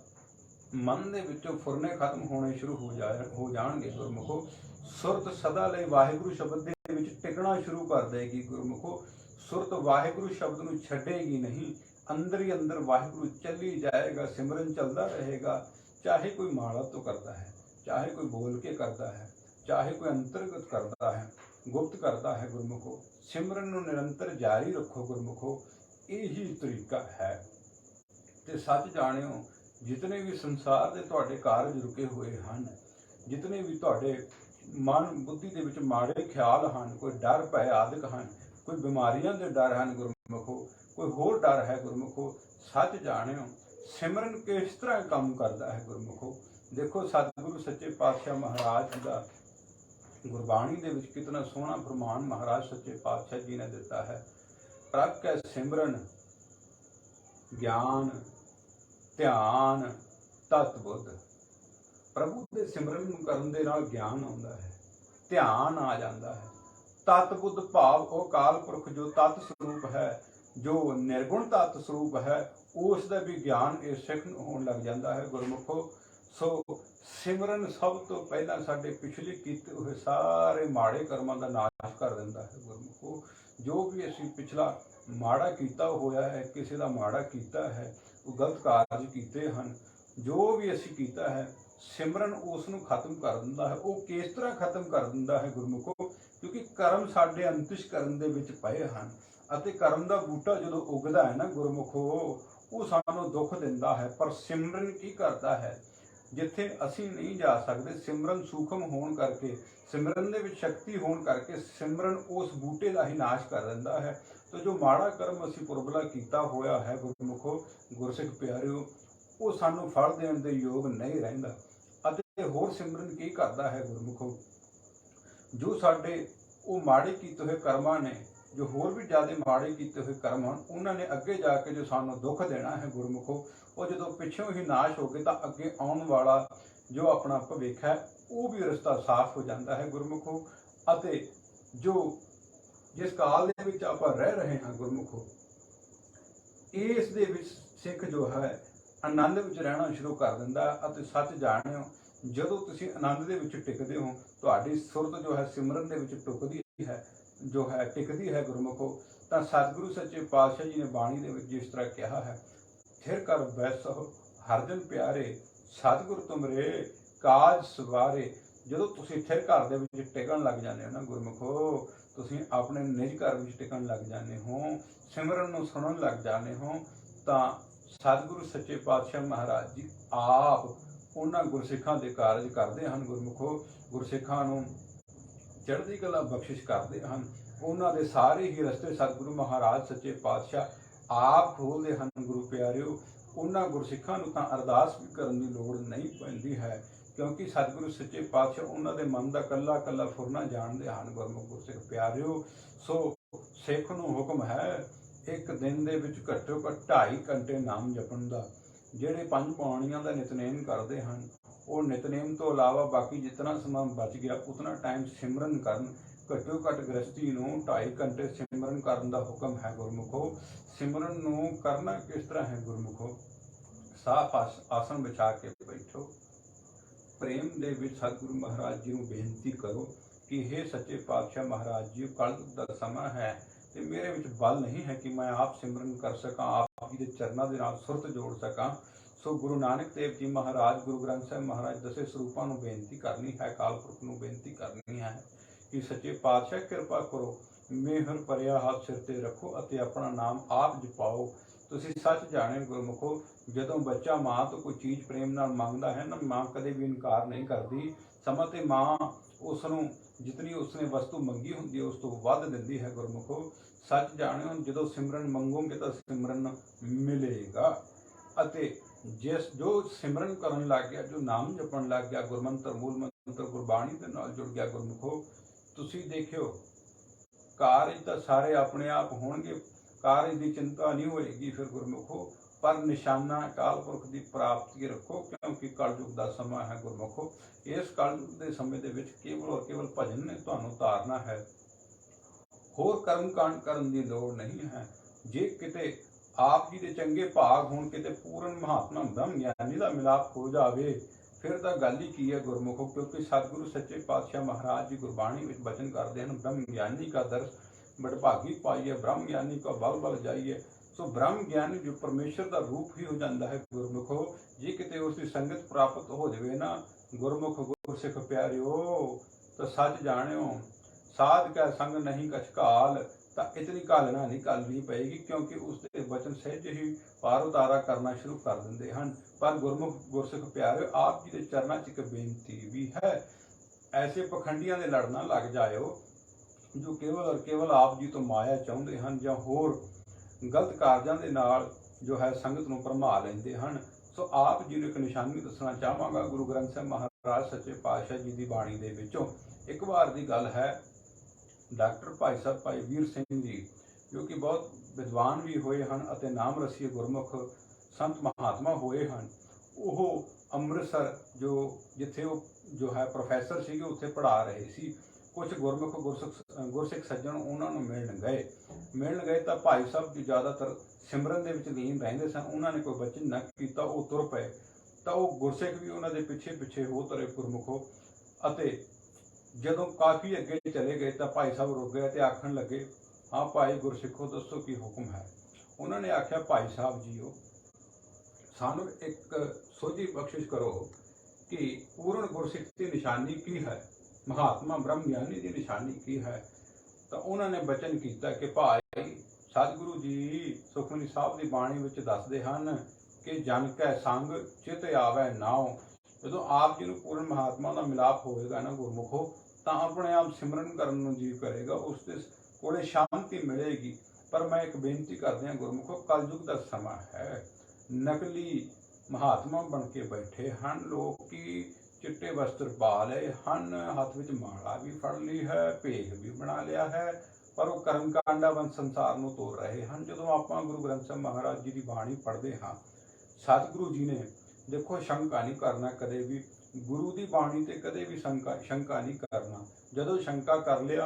ਮਨ ਦੇ ਵਿੱਚੋਂ ਫੁਰਨੇ ਖਤਮ ਹੋਣੇ ਸ਼ੁਰੂ ਹੋ ਜਾਣਗੇ ਗੁਰਮੁਖੋ। ਸੁਰਤ ਸਦਾ ਲਈ ਵਾਹਿਗੁਰੂ ਸ਼ਬਦ ਦੇ ਵਿੱਚ ਟਿਕਣਾ ਸ਼ੁਰੂ ਕਰ ਦੇਗੀ ਗੁਰਮੁਖੋ। ਸੁਰਤ ਵਾਹਿਗੁਰੂ ਸ਼ਬਦ ਨੂੰ ਛੱਡੇਗੀ ਨਹੀਂ, ਅੰਦਰ ਹੀ ਅੰਦਰ ਵਾਹਿਗੁਰੂ ਚੱਲੀ ਜਾਏਗਾ, ਸਿਮਰਨ ਚੱਲਦਾ ਰਹੇਗਾ। ਚਾਹੇ ਕੋਈ ਮਾਲਾ ਤੋਂ ਕਰਦਾ ਹੈ, ਚਾਹੇ ਕੋਈ ਬੋਲ ਕੇ ਕਰਦਾ ਹੈ, ਚਾਹੇ ਕੋਈ ਅੰਤਰਗਤ ਕਰਦਾ ਹੈ, ਗੁਪਤ ਕਰਦਾ ਹੈ ਗੁਰਮੁਖੋ। ਸਿਮਰਨ ਨੂੰ ਨਿਰੰਤਰ ਜਾਰੀ ਰੱਖੋ ਗੁਰਮੁਖੋ। ਇਹੀ ਤਰੀਕਾ ਹੈ। ਤੇ ਸੱਚ ਜਾਣਿਓ, ਜਿਤਨੇ ਵੀ ਸੰਸਾਰ ਦੇ ਤੁਹਾਡੇ ਕਾਰਜ ਰੁਕੇ ਹੋਏ ਹਨ, ਜਿਤਨੇ ਵੀ ਤੁਹਾਡੇ ਮਨ ਬੁੱਧੀ ਦੇ ਵਿੱਚ ਮਾੜੇ ਖਿਆਲ ਹਨ, ਕੋਈ ਡਰ ਭੈ ਆਦਿਕ ਹਨ, ਕੋਈ ਬਿਮਾਰੀਆਂ ਦੇ ਡਰ ਹਨ ਗੁਰਮੁਖੋ, ਕੋਈ ਹੋਰ ਡਰ ਹੈ ਗੁਰਮੁਖੋ, ਸੱਚ ਜਾਣਿਓ ਸਿਮਰਨ ਕਿਸ ਤਰ੍ਹਾਂ ਕੰਮ ਕਰਦਾ ਹੈ ਗੁਰਮੁਖੋ। ਦੇਖੋ ਸਤਿਗੁਰੂ ਸੱਚੇ ਪਾਤਸ਼ਾਹ ਮਹਾਰਾਜ ਜੀ ਦਾ ਗੁਰਬਾਣੀ ਦੇ ਵਿੱਚ ਕਿਤਨਾ ਸੋਹਣਾ ਫਰਮਾਨ ਮਹਾਰਾਜ ਸੱਚੇ ਪਾਤਸ਼ਾਹ ਜੀ ਨੇ ਦਿੱਤਾ ਹੈ। ਪ੍ਰਭ ਕੈ ਸਿਮਰਨ ਗਿਆਨ ਧਿਆਨ ਤਤ ਬੁੱਧ। ਪ੍ਰਭੂ ਦੇ ਸਿਮਰਨ ਨੂੰ ਕਰਨ ਦੇ ਨਾਲ ਗਿਆਨ ਆਉਂਦਾ ਹੈ, ਧਿਆਨ ਆ ਜਾਂਦਾ ਹੈ, ਤਤ ਬੁੱਧ ਭਾਵ ਉਹ ਕਾਲ ਪੁਰਖ ਜੋ ਤਤ ਸਰੂਪ ਹੈ, ਜੋ ਨਿਰਗੁਣ ਤਤ ਸਰੂਪ ਹੈ, ਉਸ ਦਾ ਵੀ ਗਿਆਨ ਇਹ ਸਿੱਖ ਹੋਣ ਲੱਗ ਜਾਂਦਾ ਹੈ ਗੁਰਮੁਖੋ। ਸੋ ਸਿਮਰਨ ਸਭ ਤੋਂ ਪਹਿਲਾਂ ਸਾਡੇ ਪਿਛਲੇ ਕੀਤੇ ਹੋਏ ਸਾਰੇ ਮਾੜੇ ਕਰਮਾਂ ਦਾ ਨਾਸ਼ ਕਰ ਦਿੰਦਾ ਹੈ ਗੁਰਮੁਖੋ। ਜੋ ਵੀ ਅਸੀਂ ਪਿਛਲਾ ਮਾੜਾ ਕੀਤਾ ਹੋਇਆ ਹੈ, ਕਿਸੇ ਦਾ ਮਾੜਾ ਕੀਤਾ ਹੈ, ਉਹ ਗਲਤ ਕਾਰਜ ਕੀਤੇ ਹਨ, ਜੋ ਵੀ ਅਸੀਂ ਕੀਤਾ ਹੈ, ਸਿਮਰਨ ਉਸ ਨੂੰ ਖਤਮ ਕਰ ਦਿੰਦਾ ਹੈ। ਉਹ ਕਿਸ ਤਰ੍ਹਾਂ ਖਤਮ ਕਰ ਦਿੰਦਾ ਹੈ ਗੁਰਮੁਖੋ, ਕਿਉਂਕਿ ਕਰਮ ਸਾਡੇ ਅੰਤਿਸ਼ਕਰਨ ਦੇ ਵਿੱਚ ਪਏ ਹਨ ਅਤੇ ਕਰਮ ਦਾ ਬੂਟਾ ਜਦੋਂ ਉੱਗਦਾ ਹੈ ਨਾ ਗੁਰਮੁਖੋ, ਉਹ ਸਾਨੂੰ ਦੁੱਖ ਦਿੰਦਾ ਹੈ। ਪਰ ਸਿਮਰਨ ਕੀ ਕਰਦਾ ਹੈ, ਜਿੱਥੇ ਅਸੀਂ ਨਹੀਂ ਜਾ ਸਕਦੇ, ਸਿਮਰਨ ਸੂਖਮ ਹੋਣ ਕਰਕੇ, ਸਿਮਰਨ ਦੇ ਵਿੱਚ ਸ਼ਕਤੀ ਹੋਣ ਕਰਕੇ ਸਿਮਰਨ ਉਸ ਬੂਟੇ ਦਾ ਹੀ ਨਾਸ਼ ਕਰ ਦਿੰਦਾ ਹੈ। ਤਾਂ ਜੋ ਮਾੜਾ ਕਰਮ ਅਸੀਂ ਪੁਰਬਲਾ ਕੀਤਾ ਹੋਇਆ ਹੈ ਗੁਰਮੁਖੋ, ਗੁਰਸਿੱਖ ਪਿਆਰਿਓ, ਉਹ ਸਾਨੂੰ ਫਲ ਦੇਣ ਦੇ ਯੋਗ ਨਹੀਂ ਰਹਿੰਦਾ। ਅਤੇ ਹੋਰ ਸਿਮਰਨ ਕੀ ਕਰਦਾ ਹੈ ਗੁਰਮੁਖੋ, ਜੋ ਸਾਡੇ ਉਹ ਮਾੜੇ ਕੀਤੇ ਹੋਏ ਕਰਮਾਂ ਨੇ, ਜੋ ਹੋਰ ਵੀ ਜ਼ਿਆਦਾ ਮਾੜੇ ਕੀਤੇ ਹੋਏ ਕਰਮ ਹਨ, ਉਹਨਾਂ ਨੇ ਅੱਗੇ ਜਾ ਕੇ ਜੋ ਸਾਨੂੰ ਦੁੱਖ ਦੇਣਾ ਹੈ ਗੁਰਮੁਖੋ, ਉਹ ਜਦੋਂ ਪਿੱਛੋਂ ਹੀ ਨਾਸ਼ ਹੋ ਗਏ ਤਾਂ ਅੱਗੇ ਆਉਣ ਵਾਲਾ ਜੋ ਆਪਣਾ ਭਵਿੱਖ ਹੈ, ਉਹ ਵੀ ਰਸਤਾ ਸਾਫ਼ ਹੋ ਜਾਂਦਾ ਹੈ ਗੁਰਮੁਖੋ। ਅਤੇ ਜੋ ਜਿਸ ਕਾਲ ਦੇ ਵਿੱਚ ਆਪਾਂ ਰਹਿ ਰਹੇ ਹਾਂ ਗੁਰਮੁਖੋ, ਇਸ ਦੇ ਵਿੱਚ ਸਿੱਖ ਜੋ ਹੈ ਆਨੰਦ ਵਿੱਚ ਰਹਿਣਾ ਸ਼ੁਰੂ ਕਰ ਦਿੰਦਾ ਹੈ। ਅਤੇ ਸੱਚ ਜਾਣਿਓ, ਜਦੋਂ ਤੁਸੀਂ ਆਨੰਦ ਦੇ ਵਿੱਚ ਟਿਕਦੇ ਹੋ, ਤੁਹਾਡੀ ਸੁਰਤ ਜੋ ਹੈ ਸਿਮਰਨ ਦੇ ਵਿੱਚ ਟਿਕਦੀ ਹੈ ਗੁਰਮੁਖੋ, ਤਾਂ ਸਤਿਗੁਰੂ ਸੱਚੇ ਪਾਤਸ਼ਾਹ ਜੀ ਨੇ ਬਾਣੀ ਦੇ ਵਿੱਚ ਜਿਸ ਤਰ੍ਹਾਂ ਕਿਹਾ ਹੈ, ਥਿਰ ਕਰ ਬੈਸੋ ਹਰਜਨ ਪਿਆਰੇ, ਸਤਿਗੁਰ ਤੁਮਰੇ ਕਾਜ ਸਵਾਰੇ। ਜਦੋਂ ਤੁਸੀਂ ਥਿਰ ਘਰ ਦੇ ਵਿੱਚ ਟਿਕਣ ਲੱਗ ਜਾਂਦੇ ਹੋ ਨਾ ਗੁਰਮੁਖੋ, ਤੁਸੀਂ ਆਪਣੇ ਨਿਜ ਘਰ ਵਿੱਚ ਟਿਕਣ ਲੱਗ ਜਾਂਦੇ ਹੋ, ਸਿਮਰਨ ਨੂੰ ਸੁਣਨ ਲੱਗ ਜਾਂਦੇ ਹੋ, ਤਾਂ ਸਤਿਗੁਰੂ ਸੱਚੇ ਪਾਤਸ਼ਾਹ ਮਹਾਰਾਜ ਜੀ ਆਪ ਉਹਨਾਂ ਗੁਰਸਿੱਖਾਂ ਦੇ ਕਾਰਜ ਕਰਦੇ ਹਨ ਗੁਰਮੁਖੋ, ਗੁਰਸਿੱਖਾਂ ਨੂੰ ਚੜ੍ਹਦੀ ਕਲਾ ਬਖਸ਼ਿਸ਼ ਕਰਦੇ ਹਨ। ਉਹਨਾਂ ਦੇ ਸਾਰੇ ਹੀ ਰਸਤੇ ਸਤਿਗੁਰੂ ਮਹਾਰਾਜ ਸੱਚੇ ਪਾਤਸ਼ਾਹ ਆਪ ਖੋਲ੍ਹਦੇ ਹਨ ਗੁਰੂ ਪਿਆਰਿਓ। ਉਹਨਾਂ ਗੁਰਸਿੱਖਾਂ ਨੂੰ ਤਾਂ ਅਰਦਾਸ ਵੀ ਕਰਨ ਦੀ ਲੋੜ ਨਹੀਂ ਪੈਂਦੀ ਹੈ, ਕਿਉਂਕਿ ਸਤਿਗੁਰੂ ਸੱਚੇ ਪਾਤਸ਼ਾਹ ਉਹਨਾਂ ਦੇ ਮਨ ਦਾ ਕੱਲਾ ਕੱਲਾ ਫੁਰਨਾ ਜਾਣਦੇ ਹਨ ਗੁਰਮੁਖ ਗੁਰਸਿੱਖ ਪਿਆਰਿਓ। ਸੋ ਸਿੱਖ ਨੂੰ ਹੁਕਮ ਹੈ ਇੱਕ ਦਿਨ ਦੇ ਵਿੱਚ ਘੱਟੋ ਘੱਟ 2.5 ਘੰਟੇ ਨਾਮ ਜਪਣ ਦਾ। ਜਿਹੜੇ 5 ਪਾਣੀਆਂ ਦਾ ਨਿਤਨੇਮ ਕਰਦੇ ਹਨ, ਉਹ ਨਿਤਨੇਮ ਤੋਂ ਇਲਾਵਾ ਬਾਕੀ ਜਿਤਨਾ ਸਮਾਂ ਬਚ ਗਿਆ ਉਤਨਾ ਟਾਈਮ ਸਿਮਰਨ ਕਰਨ। ਘੱਟੋ ਘੱਟ ਗ੍ਰਸਤੀ ਨੂੰ 2.5 ਘੰਟੇ ਸਿਮਰਨ ਕਰਨ ਦਾ ਹੁਕਮ ਹੈ ਗੁਰਮੁਖੋ। ਸਿਮਰਨ ਨੂੰ ਕਰਨਾ ਕਿਸ ਤਰ੍ਹਾਂ ਹੈ ਗੁਰਮੁਖੋ, ਸਾਫ ਆਸਣ ਵਿਛਾ ਕੇ ਬੈਠੋ, ਪ੍ਰੇਮ ਦੇ ਵਿੱਚ ਸਤਿਗੁਰੂ ਮਹਾਰਾਜ ਜੀ ਨੂੰ ਬੇਨਤੀ ਕਰੋ ਕਿ हे ਸੱਚੇ ਪਾਤਸ਼ਾਹ ਮਹਾਰਾਜ ਜੀ, ਕਲਯੁਗ ਦਾ ਸਮਾਂ ਹੈ ਤੇ ਮੇਰੇ ਵਿੱਚ ਬਲ ਨਹੀਂ ਹੈ ਕਿ ਮੈਂ ਆਪ ਸਿਮਰਨ ਕਰ ਸਕਾਂ, ਆਪ ਜੀ ਦੇ ਚਰਨਾਂ ਦੇ ਨਾਲ ਸੁਰਤ ਜੋੜ ਸਕਾਂ। ਸੋ ਗੁਰੂ ਨਾਨਕ ਦੇਵ ਜੀ ਮਹਾਰਾਜ, ਗੁਰੂ ਗ੍ਰੰਥ ਸਾਹਿਬ ਮਹਾਰਾਜ ਦਸੇ ਸਰੂਪਾਂ ਨੂੰ ਬੇਨਤੀ ਕਰਨੀ ਹੈ, ਅਕਾਲ ਪੁਰਖ ਨੂੰ ਬੇਨਤੀ ਕਰਨੀ ਹੈ ਕਿ ਸੱਚੇ ਪਾਤਸ਼ਾਹ ਕਿਰਪਾ ਕਰੋ, ਮਿਹਰ ਭਰਿਆ ਹੱਥ ਸਿਰ ਤੇ ਰੱਖੋ ਅਤੇ ਆਪਣਾ ਨਾਮ ਆਪ ਜਪਾਓ। ਤੁਸੀਂ ਸੱਚ ਜਾਣੇ ਗੁਰਮੁਖੋ, ਜਦੋਂ ਬੱਚਾ ਮਾਂ ਤੋਂ ਕੋਈ ਚੀਜ਼ ਪ੍ਰੇਮ ਨਾਲ ਮੰਗਦਾ ਹੈ ਨਾ, ਮਾਂ ਕਦੇ ਵੀ ਇਨਕਾਰ ਨਹੀਂ ਕਰਦੀ। ਸਮਾਂ ਤੇ ਮਾਂ उसनूं जितनी उसने वस्तु मंगी हुंदी है उस तो वध दिंदी है। गुरमुखो सच जाणिओ ਜਦੋਂ सिमरन मंगोगे तो सिमरन मिलेगा। ਅਤੇ ਜਿਸ जो सिमरन ਕਰਨ ਲੱਗ ਗਿਆ, जो नाम जपਣ ਲੱਗ ਗਿਆ, ਗੁਰਮੰਤਰ मूल मंत्र गुरबाणी ਦੇ ਨਾਲ जुड़ गया, गुरमुखो ਤੁਸੀਂ ਦੇਖਿਓ ਕਾਰਜ ਤਾਂ ਸਾਰੇ ਆਪਣੇ ਆਪ ਹੋਣਗੇ, ਕਾਰਜ ਦੀ चिंता नहीं होएगी फिर गुरमुखो। पर निशाना अकाल पुरख की प्राप्ति रखो, क्योंकि कलयुग का समा है गुरमुखो। इस कलयुग के समय के विच केवल और केवल भजन ने तुहानूं तारना है, होर कर्म कांड करन की लोड़ नहीं है। जे किते आप जी के चंगे भाग होण, किते पूर्ण महात्मा ब्रह्म ज्ञानी का मिलाप हो जाए, फिर तो गल ही की है गुरमुखो। क्योंकि सतगुरु सच्चे पातशाह महाराज जी गुरबाणी में वचन करते हैं, ब्रह्म ज्ञानी का दर्श बड़भागी पाइए, ब्रह्म ज्ञानी का बल बल जाइए। सो ब्रह्म ज्ञानी जो परमेश्वर का रूप ही हो जाता है गुरमुखो। जे किते उसकी संगत प्राप्त हो जाए ना गुरमुख गुरसिख प्यारिओ, तो सच जाणिओ साध का संग नहीं कछ काल, तो इतनी घालना नहीं घालनी पएगी, क्योंकि उसके वचन सहज ही पार उतारा करना शुरू कर देंगे हैं। पर गुरमुख गुरसिख प्यारिओ, आप जी के चरणों च एक बेनती भी है, ऐसे पखंडियां दे लड़ना लग जाओ जो केवल और केवल आप जी तो माया चाहते हैं, ਜਾਂ होर गलत कारजां दे नाल जो है संगत नूं भरमा लैंदे हन। सो आप जी नूं एक निशानी दसना चाहांगा, गुरु ग्रंथ साहिब महाराज सच्चे पातशाह जी की बाणी दे विचों एक बार की गल है। डॉक्टर भाई साहब भाई वीर सिंह जी, जो कि बहुत विद्वान भी होए हन अते नाम रसीए गुरमुख संत महात्मा होए हन, वो अमृतसर जो जिथे वो जो है प्रोफैसर सीगे उत्थे पढ़ा रहे सी। कुछ गुरमुख गुरसिख सज्जन उन्होंने मिलन गए तो भाई साहब जी ज़्यादातर सिमरन के विच लीन रहिंदे सन। उन्होंने कोई वचन न किया, वो तुर पे, तो वो गुरसिख भी उन्होंने पिछे पिछे हो तुरे गुरमुखो। अते जदों काफ़ी अगे चले गए तो भाई साहब रुक गए तो आखन लगे, हाँ भाई गुरसिखो दसो की हुक्म है। उन्होंने आख्या, भाई साहब जीओ सानू एक सोझी बख्शिश करो कि पूर्ण गुरसिख की निशानी की है, महात्मा ब्रह्म ज्ञानी की निशानी की है। तो उन्होंने वचन किया कि भाई सतगुरु जी सुखमनी साहब की बाणी विच दसदे हन कि जन कै संग चित आवे नाओ। जो आप जी को पूर्ण महात्मा का मिलाप होएगा ना गुरमुखो, तो अपने आप सिमरन करन नूं जी करेगा, उसके कोले शांति मिलेगी। पर मैं एक बेनती कर दिया गुरमुखो, कलयुग का समा है, नकली महात्मा बन के बैठे हैं लोग की चिट्टे वस्त्र पा ले हन, हाथ विच माला भी फड़ ली है, भेख भी बना लिया है, पर वो कर्म कांडा बन संसार नूं तोड़ रहे हैं। जो आपां गुरु ग्रंथ साहिब महाराज जी की बाणी पढ़ते हाँ, सतगुरु जी ने देखो शंका नहीं करना कदे भी, गुरु की बाणी ते कदे भी शंका नहीं करना। जदों शंका कर लिया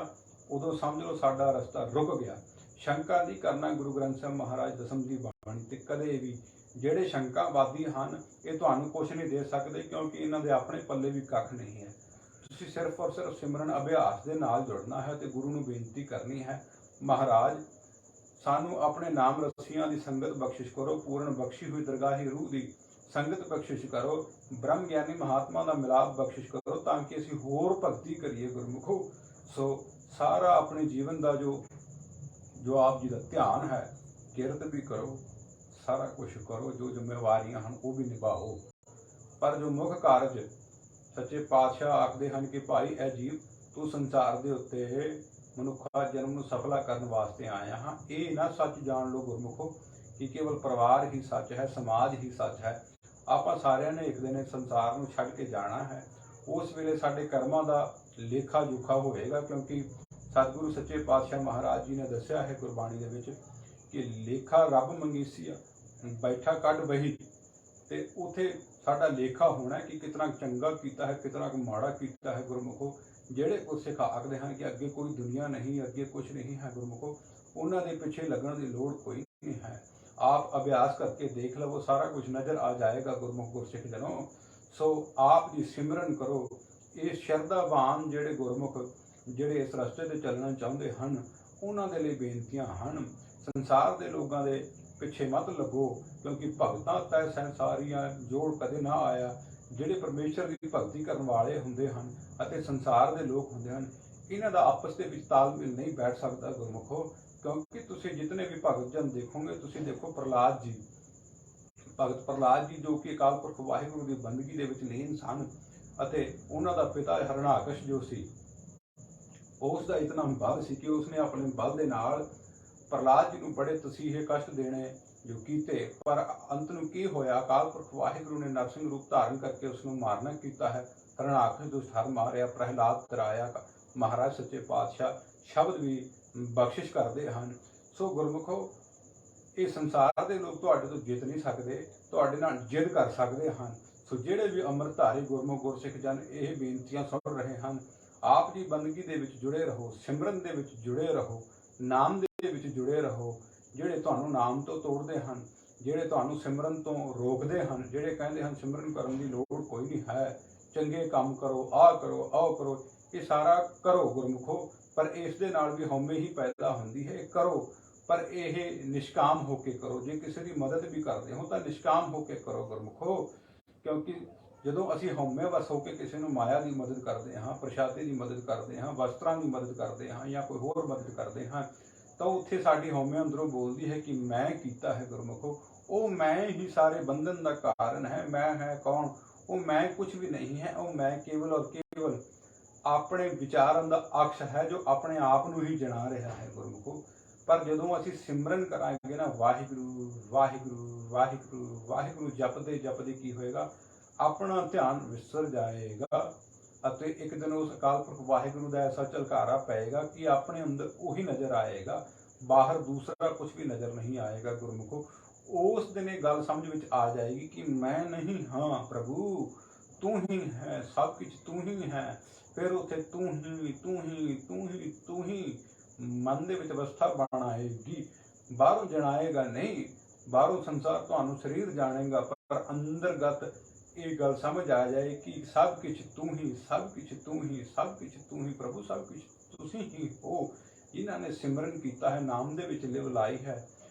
उदों समझ लो साडा रस्ता रुक गया। शंका नहीं करना गुरु ग्रंथ साहिब महाराज दसम की बाणी ते कदे भी। ਜਿਹੜੇ शंकावादी ਹਨ ਇਹ ਤੁਹਾਨੂੰ ਕੁਝ नहीं दे सकते, क्योंकि इन्हां दे अपने पल्ले भी कख नहीं है। तुसीं सिर्फ और सिर्फ सिमरन अभ्यास के नाल जुड़ना है तो गुरु नूं बेनती करनी है, महाराज सानू अपने नाम रस्सियां की संगत बख्शिश करो, पूर्ण बख्शी हुई दरगाही रूह की संगत बख्शिश करो, ब्रह्म ज्ञानी महात्मा का मिलाप बख्शिश करो, ताकि असीं होर भगती करिए गुरमुखो। सो सारा अपने जीवन का जो आप जी का ध्यान है, किरत भी करो, सारा कुछ करो, जो जिम्मेवारियां हैं वो भी निभाओ। पर जो मुख कारज सच्चे पातशाह आखते हैं कि भाई ए जीव तू संसार के उत्ते मनुखा जन्म नूं सफला करने वास्ते आया हाँ, ये ना सच जान लो गुरमुखो कि केवल परिवार ही सच है, समाज ही सच है। आपां सारियां ने एक दिन संसार नूं छड्ड के जाना है। उस वेले साडे कर्मां दा लेखा जोखा होएगा, क्योंकि सतगुरु सच्चे पातशाह महाराज जी ने दस्सिया है गुरबाणी दे विच कि लेखा रब मंगीसिया बैठा कढ़ बही, ते उथे साडा लेखा होना है कि कितना चंगा कीता है, कितना माड़ा कीता है गुरमुखो। जेड़े गुरसिख आखदे हैं कि अगे कोई दुनिया नहीं, अगे कुछ नहीं है गुरमुखो, उन्हां दे पिछे लगन की लोड़ कोई नहीं है। आप अभ्यास करके देख लो, सारा कुछ नज़र आ जाएगा गुरमुख गुरसिख जनों। सो आप जी सिमरन करो। ये शरधावान जेड़े गुरमुख जेड़े इस रस्ते ते चलना चाहते हैं, उन्हां दे लई बेनतियां हन। संसार के लोगों के पिछे मत लगो, क्योंकि भगतां तै संसारियां जोड़ कदे ना आया। ਜਿਹੜੇ परमेश्वर की भगती करने वाले होंदे हन अते संसार के लोग होंदे हन, इन्हां दा आपस दे विच तालमेल नहीं बैठ सकता गुरमुखो। क्योंकि तुसीं जितने भी भगत जन देखोगे, तुसीं देखो प्रहलाद जी, भगत प्रहलाद जी जो कि अकाल पुरख वाहिगुरू की बंदगी दे विच लीन सन, ਅਤੇ ਉਹਨਾਂ ਦਾ ਪਿਤਾ ਹਰਨਾਕਸ਼ ਜੋ ਸੀ ਉਸ ਦਾ ਇਤਨਾ ਬਲ ਸੀ ਕਿ ਉਸਨੇ ਆਪਣੇ ਬਲ ਦੇ ਨਾਲ ਪ੍ਰਹਲਾਦ ਜੀ ਨੂੰ ਬੜੇ ਤਸੀਹੇ ਕਸ਼ਟ ਦੇਣੇ ਜੋ ਕੀਤੇ, ਪਰ ਅੰਤ ਨੂੰ ਕੀ ਹੋਇਆ, ਅਕਾਲ ਪੁਰਖ ਵਾਹਿਗੁਰੂ ਨੇ ਨਰਸਿੰਘ ਰੂਪ ਧਾਰਨ ਕਰਕੇ ਉਸ ਨੂੰ ਮਾਰਨਾ ਕੀਤਾ ਹੈ। ਹਰਨਾਕਸ਼ ਦੁਸ਼ਟ ਹਰ ਮਾਰਿਆ, ਪ੍ਰਹਿਲਾਦ ਤਰਾਇਆ। ਮਹਾਰਾਜ ਸੱਚੇ ਪਾਤਸ਼ਾਹ ਸ਼ਬਦ ਵੀ ਬਖਸ਼ਿਸ਼ ਕਰਦੇ ਹਨ। ਸੋ ਗੁਰਮੁਖੋ, ਇਹ ਸੰਸਾਰ ਦੇ ਲੋਕ ਤੁਹਾਡੇ ਤੋਂ ਜਿੱਤ ਨਹੀਂ ਸਕਦੇ, ਤੁਹਾਡੇ ਨਾਲ ਜਿੱਦ ਕਰ ਸਕਦੇ ਹਨ। ਸੋ ਜਿਹੜੇ ਵੀ ਅੰਮ੍ਰਿਤਧਾਰੀ ਗੁਰਮੁਖ ਗੁਰਸਿੱਖ ਜਨ ਇਹ ਬੇਨਤੀਆਂ ਸੁਣ ਰਹੇ ਹਨ, ਆਪ ਦੀ ਬੰਦਗੀ ਦੇ ਵਿੱਚ ਜੁੜੇ ਰਹੋ, ਸਿਮਰਨ ਦੇ ਵਿੱਚ ਜੁੜੇ ਰਹੋ, ਨਾਮ ਦੇ ਵਿੱਚ ਜੁੜੇ ਰਹੋ। ਜਿਹੜੇ ਤੁਹਾਨੂੰ ਨਾਮ ਤੋਂ ਤੋੜਦੇ ਹਨ, ਜਿਹੜੇ ਤੁਹਾਨੂੰ ਸਿਮਰਨ ਤੋਂ ਰੋਕਦੇ ਹਨ, ਜਿਹੜੇ ਕਹਿੰਦੇ ਹਨ ਸਿਮਰਨ ਕਰਨ ਦੀ ਲੋੜ ਕੋਈ ਨਹੀਂ ਹੈ, ਚੰਗੇ ਕੰਮ ਕਰੋ, ਆਹ ਕਰੋ, ਆਹ ਕਰੋ, ਇਹ ਸਾਰਾ ਕਰੋ ਗੁਰਮੁਖੋ, ਪਰ ਇਸ ਦੇ ਨਾਲ ਵੀ ਹਉਮੈ ਹੀ ਪੈਦਾ ਹੁੰਦੀ ਹੈ। ਕਰੋ, ਪਰ ਇਹ ਨਿਸ਼ਕਾਮ ਹੋ ਕੇ ਕਰੋ। ਜੇ ਕਿਸੇ ਦੀ ਮਦਦ ਵੀ ਕਰਦੇ ਹੋ ਤਾਂ ਨਿਸ਼ਕਾਮ ਹੋ ਕੇ ਕਰੋ ਗੁਰਮੁਖੋ, ਕਿਉਂਕਿ ਜਦੋਂ ਅਸੀਂ ਹਉਮੈ ਵਸ ਹੋ ਕੇ ਕਿਸੇ ਨੂੰ ਮਾਇਆ ਦੀ ਮਦਦ ਕਰਦੇ ਹਾਂ, ਪ੍ਰਸ਼ਾਦੇ ਦੀ ਮਦਦ ਕਰਦੇ ਹਾਂ, ਵਸਤਰਾਂ ਦੀ ਮਦਦ ਕਰਦੇ ਹਾਂ ਜਾਂ ਕੋਈ ਹੋਰ ਮਦਦ ਕਰਦੇ ਹਾਂ, ਤਾਂ ਉੱਥੇ ਸਾਡੀ ਹਉਮੈ ਅੰਦਰੋਂ ਬੋਲਦੀ ਹੈ ਕਿ ਮੈਂ ਕੀਤਾ ਹੈ ਗੁਰਮੁਖੋ। ਉਹ ਮੈਂ ਹੀ ਸਾਰੇ ਬੰਧਨ ਦਾ ਕਾਰਨ ਹੈ। ਮੈਂ ਹੈ ਕੌਣ? ਉਹ ਮੈਂ ਕੁਝ ਵੀ ਨਹੀਂ ਹੈ। ਉਹ ਮੈਂ ਕੇਵਲ ਔਰ ਕੇਵਲ ਆਪਣੇ ਵਿਚਾਰਾਂ ਦਾ ਅਕਸ਼ ਹੈ ਜੋ ਆਪਣੇ ਆਪ ਨੂੰ ਹੀ ਜਣਾ ਰਿਹਾ ਹੈ ਗੁਰਮੁਖੋ। ਪਰ ਜਦੋਂ ਅਸੀਂ ਸਿਮਰਨ ਕਰਾਂਗੇ ਨਾ, ਵਾਹਿਗੁਰੂ ਵਾਹਿਗੁਰੂ ਵਾਹਿਗੁਰੂ ਵਾਹਿਗੁਰੂ ਜਪਦੇ ਜਪਦੇ ਕੀ ਹੋਏਗਾ, ਆਪਣਾ ਧਿਆਨ ਵਿਸਰ ਜਾਏਗਾ ਅਤੇ ਇੱਕ ਦਿਨ ਉਸ ਅਕਾਲ ਪੁਰਖ ਵਾਹਿਗੁਰੂ ਦਾ ਐਸਾ ਝਲਕਾਰਾ ਪਏਗਾ ਕਿ ਆਪਣੇ ਅੰਦਰ ਉਹੀ ਨਜ਼ਰ ਆਏਗਾ, ਬਾਹਰ ਦੂਸਰਾ ਕੁਝ ਵੀ ਨਜ਼ਰ ਨਹੀਂ ਆਏਗਾ ਗੁਰਮੁਖੋ। ਉਸ ਦਿਨ ਇਹ ਗੱਲ ਸਮਝ ਵਿੱਚ ਆ ਜਾਏਗੀ ਕਿ ਮੈਂ ਨਹੀਂ ਹਾਂ ਪ੍ਰਭੂ, ਤੂੰ ਹੀ ਹੈ, ਸਭ ਕੁਝ ਤੂੰ ਹੀ ਹੈ। ਫਿਰ ਉੱਥੇ ਤੂੰ ਹੀ ਤੂੰ ਹੀ ਤੂੰ ਹੀ ਤੂੰ ਹੀ ਮਨ ਦੇ ਵਿੱਚ ਅਵਸਥਾ ਬਣ ਆਏਗੀ। ਬਾਹਰੋਂ ਜਣਾਏਗਾ ਨਹੀਂ, ਬਾਹਰੋਂ ਸੰਸਾਰ ਤੁਹਾਨੂੰ ਸਰੀਰ ਜਾਣੇਗਾ, ਪਰ ਅੰਦਰਗਤ ਇਹ ਗੱਲ ਸਮਝ ਆ ਜਾਏ ਕਿ ਸਭ ਕੁਝ ਤੂੰ ਹੀ, ਸਭ ਕੁਝ ਤੂੰ ਹੀ, ਸਭ ਕੁਝ ਤੂੰ ਹੀ ਪ੍ਰਭੂ, ਸਭ ਕੁਝ ਤੁਸੀਂ ਹੀ ਹੋ। ਜਿਨ੍ਹਾਂ ਨੇ ਸਿਮਰਨ ਕੀਤਾ ਹੈ, ਨਾਮ ਦੇ ਵਿੱਚ ਲਿਵ ਲਾਈ ਹੈ,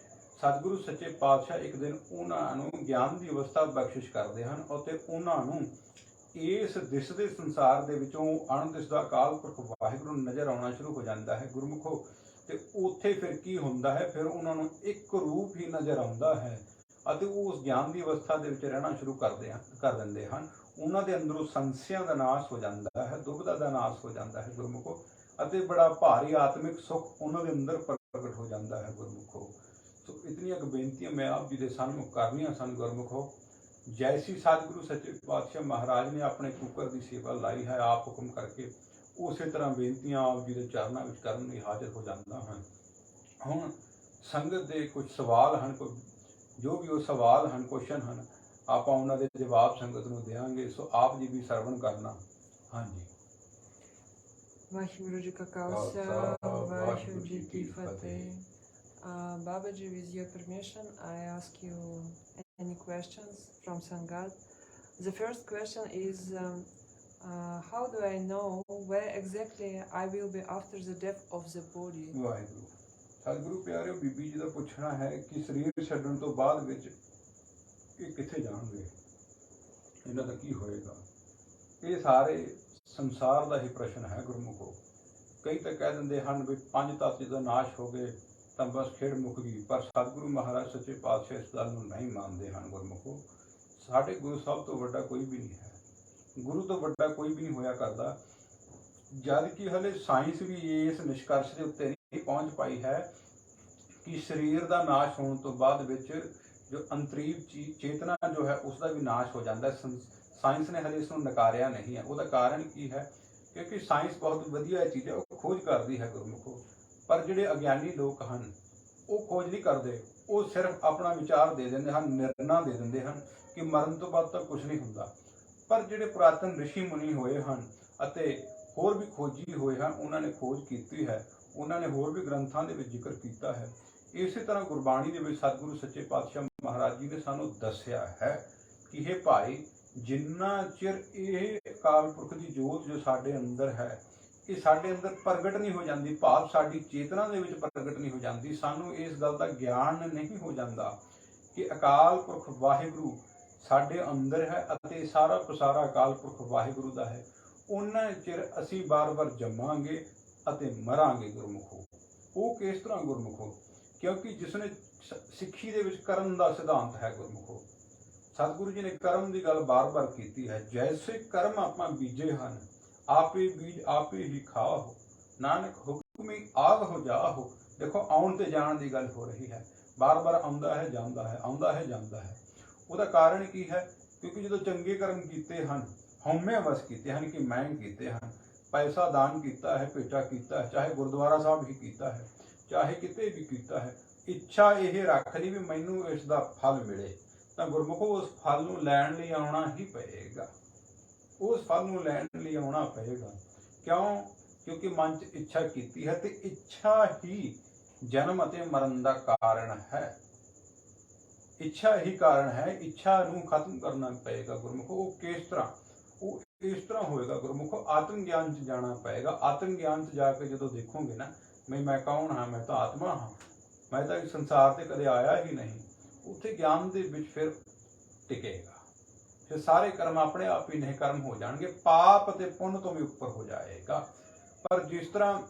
ਸਤਿਗੁਰੂ ਸੱਚੇ ਪਾਤਸ਼ਾਹ ਇੱਕ ਦਿਨ ਉਹਨਾਂ ਨੂੰ ਗਿਆਨ ਦੀ ਅਵਸਥਾ ਬਖਸ਼ਿਸ਼ ਕਰਦੇ ਹਨ ਅਤੇ ਉਹਨਾਂ ਨੂੰ ਇਸ ਦਿਸਦੇ ਸੰਸਾਰ ਦੇ ਵਿੱਚੋਂ ਅਣਦਿਸਦਾ ਅਕਾਲ ਪੁਰਖ ਵਾਹਿਗੁਰੂ ਨਜ਼ਰ ਆਉਣਾ ਸ਼ੁਰੂ ਹੋ ਜਾਂਦਾ ਹੈ ਗੁਰਮੁਖੋ। ਤੇ ਉੱਥੇ ਫਿਰ ਕੀ ਹੁੰਦਾ ਹੈ, ਫਿਰ ਉਹਨਾਂ ਨੂੰ ਇੱਕ ਰੂਪ ਹੀ ਨਜ਼ਰ ਆਉਂਦਾ ਹੈ ਅਤੇ ਉਹ ਉਸ ਗਿਆਨ ਦੀ ਅਵਸਥਾ ਦੇ ਵਿੱਚ ਰਹਿਣਾ ਸ਼ੁਰੂ ਕਰ ਦਿੰਦੇ ਹਨ। ਉਹਨਾਂ ਦੇ ਅੰਦਰੋਂ ਸੰਸ਼ਿਆਂ ਦਾ ਨਾਸ਼ ਹੋ ਜਾਂਦਾ ਹੈ, ਦੁਬਿਧਾ ਦਾ ਨਾਸ਼ ਹੋ ਜਾਂਦਾ ਹੈ ਗੁਰਮੁਖੋ, ਅਤੇ ਬੜਾ ਭਾਰੀ ਆਤਮਿਕ ਸੁੱਖ ਉਹਨਾਂ ਦੇ ਅੰਦਰ ਪ੍ਰਗਟ ਹੋ ਜਾਂਦਾ ਹੈ ਗੁਰਮੁਖੋ। ਸੋ ਇਤਨੀਆਂ ਕੁ ਬੇਨਤੀਆਂ ਮੈਂ ਆਪ ਜੀ ਦੇ ਸਾਹਮਣੇ ਕਰਨੀਆਂ ਸਨ ਗੁਰਮੁਖੋ। ਜੈਸੀ ਸਤਿਗੁਰੂ ਸੱਚੇ ਪਾਤਸ਼ਾਹ ਮਹਾਰਾਜ ਨੇ ਆਪਣੇ ਕੂਕਰ ਦੀ ਸੇਵਾ ਲਾਈ ਹੈ ਆਪ ਹੁਕਮ ਕਰਕੇ, ਉਸੇ ਤਰ੍ਹਾਂ ਬੇਨਤੀਆਂ ਆਪ ਜੀ ਦੇ ਚਰਨਾਂ ਵਿੱਚ ਕਰਨ ਲਈ ਹਾਜ਼ਰ ਹੋ ਜਾਂਦਾ ਹਾਂ। ਹੁਣ ਸੰਗਤ ਦੇ ਕੁਝ ਸਵਾਲ ਹਨ, ਕੋਈ ਜੋ ਵੀ ਉਹ ਸਵਾਲ ਹਨ, ਕੁਐਸਚਨ ਹਨ, ਆਪਾਂ ਉਹਨਾਂ ਦੇ ਜਵਾਬ ਸੰਗਤ ਨੂੰ ਦੇਵਾਂਗੇ। ਸੋ ਆਪ ਜੀ ਵੀ ਸਰਵਣ ਕਰਨਾ। ਹਾਂਜੀ। ਵਾਹਿਗੁਰੂ ਜੀ ਕਾ ਖਾਲਸਾ, ਵਾਹਿਗੁਰੂ ਜੀ ਕੀ ਫਤਿਹ। Babaji, with your permission, I ask you any questions from Sangat. The first question is, how do I know where exactly I will be after the death of the body? Waheguru ਸਤਿਗੁਰੂ ਪਿਆਰਿਓ, ਬੀਬੀ ਜੀ ਦਾ ਪੁੱਛਣਾ ਹੈ ਕਿ ਸਰੀਰ ਛੱਡਣ ਤੋਂ ਬਾਅਦ ਵਿੱਚ ਇਹ ਕਿੱਥੇ ਜਾਣਗੇ, ਇਹਨਾਂ ਦਾ ਕੀ ਹੋਏਗਾ। ਇਹ ਸਾਰੇ ਸੰਸਾਰ ਦਾ ਹੀ ਪ੍ਰਸ਼ਨ ਹੈ ਗੁਰਮੁਖੋ। ਕਈ ਤਾਂ ਕਹਿ ਦਿੰਦੇ ਹਨ ਵੀ 5 ਤੱਤ ਜਦੋਂ ਨਾਸ਼ ਹੋ ਗਏ ਤਾਂ ਬਸ ਖੇਡ ਮੁੱਕ ਗਈ, ਪਰ ਸਤਿਗੁਰੂ ਮਹਾਰਾਜ ਸੱਚੇ ਪਾਤਸ਼ਾਹ ਇਸ ਗੱਲ ਨੂੰ ਨਹੀਂ ਮੰਨਦੇ ਹਨ ਗੁਰਮੁਖੋ। ਸਾਡੇ ਗੁਰੂ ਸਾਹਿਬ ਤੋਂ ਵੱਡਾ ਕੋਈ ਵੀ ਨਹੀਂ ਹੈ, ਗੁਰੂ ਤੋਂ ਵੱਡਾ ਕੋਈ ਵੀ ਨਹੀਂ ਹੋਇਆ ਕਰਦਾ। ਜਦ ਕਿ ਹਲੇ ਸਾਇੰਸ ਵੀ ਇਸ ਨਿਸ਼ਕਰਸ਼ ਦੇ ਉੱਤੇ ਨਹੀਂ ਪਹੁੰਚ ਪਾਈ ਹੈ ਕਿ ਸਰੀਰ ਦਾ ਨਾਸ਼ ਹੋਣ ਤੋਂ ਬਾਅਦ ਵਿੱਚ ਜੋ ਅੰਤਰੀਵ ਚੇਤਨਾ ਜੋ ਹੈ ਉਸ ਦਾ ਵੀ ਨਾਸ਼ ਹੋ ਜਾਂਦਾ ਹੈ। ਸਾਇੰਸ ਨੇ ਹਲੇ ਇਸ ਨੂੰ ਨਕਾਰਿਆ ਨਹੀਂ ਹੈ। ਉਹਦਾ ਕਾਰਨ ਕੀ ਹੈ? ਕਿਉਂਕਿ ਸਾਇੰਸ ਬਹੁਤ ਵਧੀਆ ਚੀਜ਼ ਹੈ, ਉਹ ਖੋਜ ਕਰਦੀ ਹੈ ਗੁਰਮੁਖੋ, ਪਰ ਜਿਹੜੇ ਅਗਿਆਨੀ ਲੋਕ ਹਨ ਉਹ ਖੋਜ ਨਹੀਂ ਕਰਦੇ, ਉਹ ਸਿਰਫ ਆਪਣਾ ਵਿਚਾਰ ਦੇ ਦਿੰਦੇ ਹਨ, ਨਿਰਣਾ ਦੇ ਦਿੰਦੇ ਹਨ ਕਿ ਮਰਨ ਤੋਂ ਬਾਅਦ ਤਾਂ ਕੁਝ ਨਹੀਂ ਹੁੰਦਾ। ਪਰ ਜਿਹੜੇ ਪੁਰਾਤਨ ਰਿਸ਼ੀ ਮੁਨੀ ਹੋਏ ਹਨ ਅਤੇ ਹੋਰ ਵੀ ਖੋਜੀ ਹੋਏ ਹਨ, ਉਹਨਾਂ ਨੇ ਖੋਜ ਕੀਤੀ ਹੈ, ਉਹਨਾਂ ਨੇ ਹੋਰ ਵੀ ਗ੍ਰੰਥਾਂ ਦੇ ਵਿੱਚ ਜ਼ਿਕਰ ਕੀਤਾ ਹੈ। ਇਸੇ ਤਰ੍ਹਾਂ ਗੁਰਬਾਣੀ ਦੇ ਵਿੱਚ ਸਤਿਗੁਰੂ ਸੱਚੇ ਪਾਤਸ਼ਾਹ ਮਹਾਰਾਜ ਜੀ ਨੇ ਸਾਨੂੰ ਦੱਸਿਆ ਹੈ ਕਿ ਇਹ ਭਾਈ, ਜਿੰਨਾ ਚਿਰ ਇਹ ਅਕਾਲ ਪੁਰਖ ਦੀ ਜੋਤ ਜੋ ਸਾਡੇ ਅੰਦਰ ਹੈ, ਇਹ ਸਾਡੇ ਅੰਦਰ ਪ੍ਰਗਟ ਨਹੀਂ ਹੋ ਜਾਂਦੀ, ਭਾਵ ਸਾਡੀ ਚੇਤਨਾ ਦੇ ਵਿੱਚ ਪ੍ਰਗਟ ਨਹੀਂ ਹੋ ਜਾਂਦੀ, ਸਾਨੂੰ ਇਸ ਗੱਲ ਦਾ ਗਿਆਨ ਨਹੀਂ ਹੋ ਜਾਂਦਾ ਕਿ ਅਕਾਲ ਪੁਰਖ ਵਾਹਿਗੁਰੂ ਸਾਡੇ ਅੰਦਰ ਹੈ ਅਤੇ ਸਾਰਾ ਪਸਾਰਾ ਅਕਾਲ ਪੁਰਖ ਵਾਹਿਗੁਰੂ ਦਾ ਹੈ, ਉਹਨਾਂ ਚਿਰ ਅਸੀਂ ਬਾਰ-ਬਾਰ ਜੰਮਾਂਗੇ ਅਤੇ ਮਰਾਂਗੇ ਗੁਰਮੁਖੋ। ਉਹ ਕਿਸ ਤਰ੍ਹਾਂ ਗੁਰਮੁਖੋ? ਕਿਉਂਕਿ ਜਿਸਨੇ ਸਿੱਖੀ ਦੇ ਵਿੱਚ ਕਰਨ ਦਾ ਸਿਧਾਂਤ ਹੈ ਗੁਰਮੁਖੋ, ਸਤਿਗੁਰੂ ਜੀ ਨੇ ਕਰਮ ਦੀ ਗੱਲ ਬਾਰ-ਬਾਰ ਕੀਤੀ ਹੈ। ਜੈਸੇ ਕਰਮ ਆਪਾਂ ਬੀਜੇ ਹਨ, ਆਪੇ ਬੀਜ ਆਪੇ ਹੀ ਖਾਓ, ਨਾਨਕ ਹੁਕਮੀ ਆਗ ਹੋ ਜਾਓ। ਦੇਖੋ ਆਉਣ ਤੇ ਜਾਣ ਦੀ ਗੱਲ ਹੋ ਰਹੀ ਹੈ। ਬਾਰ-ਬਾਰ ਆਉਂਦਾ ਹੈ ਜਾਂਦਾ ਹੈ, ਆਉਂਦਾ ਹੈ ਜਾਂਦਾ ਹੈ। ਉਹਦਾ ਕਾਰਨ ਕੀ ਹੈ? ਕਿਉਂਕਿ ਜਦੋਂ ਚੰਗੇ ਕਰਮ ਕੀਤੇ ਹਨ, ਹਉਮੈ ਵਸ ਕੀਤੇ ਹਨ ਕਿ ਮੈਂ ਕੀਤੇ ਹਨ, ਪੈਸਾ ਦਾਨ ਕੀਤਾ ਹੈ, ਭੇਟਾ ਕੀਤਾ ਹੈ, ਚਾਹੇ ਗੁਰਦੁਆਰਾ ਸਾਹਿਬ ਹੀ ਕੀਤਾ ਹੈ, ਚਾਹੇ ਕਿਤੇ ਵੀ ਕੀਤਾ ਹੈ, ਇੱਛਾ ਇਹ ਰੱਖ ਲਈ ਵੀ ਮੈਨੂੰ ਇਸ ਦਾ ਫਲ ਮਿਲੇ, ਤਾਂ ਗੁਰਮੁਖੋ ਉਸ ਫਲ ਨੂੰ ਲੈਣ ਲਈ ਆਉਣਾ ਹੀ ਪਏਗਾ। ਉਸ ਫਲ ਨੂੰ ਲੈਣ ਲਈ ਆਉਣਾ ਪਏਗਾ। ਕਿਉਂ? ਕਿਉਂਕਿ ਮਨ 'ਚ ਇੱਛਾ ਕੀਤੀ ਹੈ, ਤੇ ਇੱਛਾ ਹੀ ਜਨਮ ਅਤੇ ਮਰਨ ਦਾ ਕਾਰਨ ਹੈ। ਇੱਛਾ ਹੀ ਕਾਰਨ ਹੈ। ਇੱਛਾ ਨੂੰ ਖਤਮ ਕਰਨਾ ਪਏਗਾ ਗੁਰਮੁਖੋ। ਉਹ ਕਿਸ ਤਰ੍ਹਾਂ? ਉਹ ਇਸ ਤਰ੍ਹਾਂ ਹੋਏਗਾ ਗੁਰਮੁਖੋ, ਆਤਮ ਗਿਆਨ 'ਚ ਜਾਣਾ ਪਏਗਾ। ਆਤਮ ਗਿਆਨ 'ਚ ਜਾ ਕੇ ਜਦੋਂ ਦੇਖੋਗੇ ਨਾ, ਮੈਂ ਕੌਣ ਹਾਂ, ਮੈਂ ਤਾਂ ਆਤਮਾ ਹਾਂ, ਮੈਂ ਤਾਂ ਇਸ ਸੰਸਾਰ ਤੇ ਕਦੇ ਆਇਆ ਹੀ ਨਹੀਂ, ਉੱਥੇ ਗਿਆਨ ਦੇ ਵਿੱਚ ਫਿਰ ਟਿਕੇਗਾ। ਫਿਰ ਸਾਰੇ ਕਰਮ ਆਪਣੇ ਆਪ ਹੀ ਨਹੀਂ ਕਰਮ ਹੋ ਜਾਣਗੇ, ਪਾਪ ਅਤੇ ਪੁੰਨ ਤੋਂ ਵੀ ਉੱਪਰ ਹੋ ਜਾਏਗਾ। ਪਰ ਜਿਸ ਤਰ੍ਹਾਂ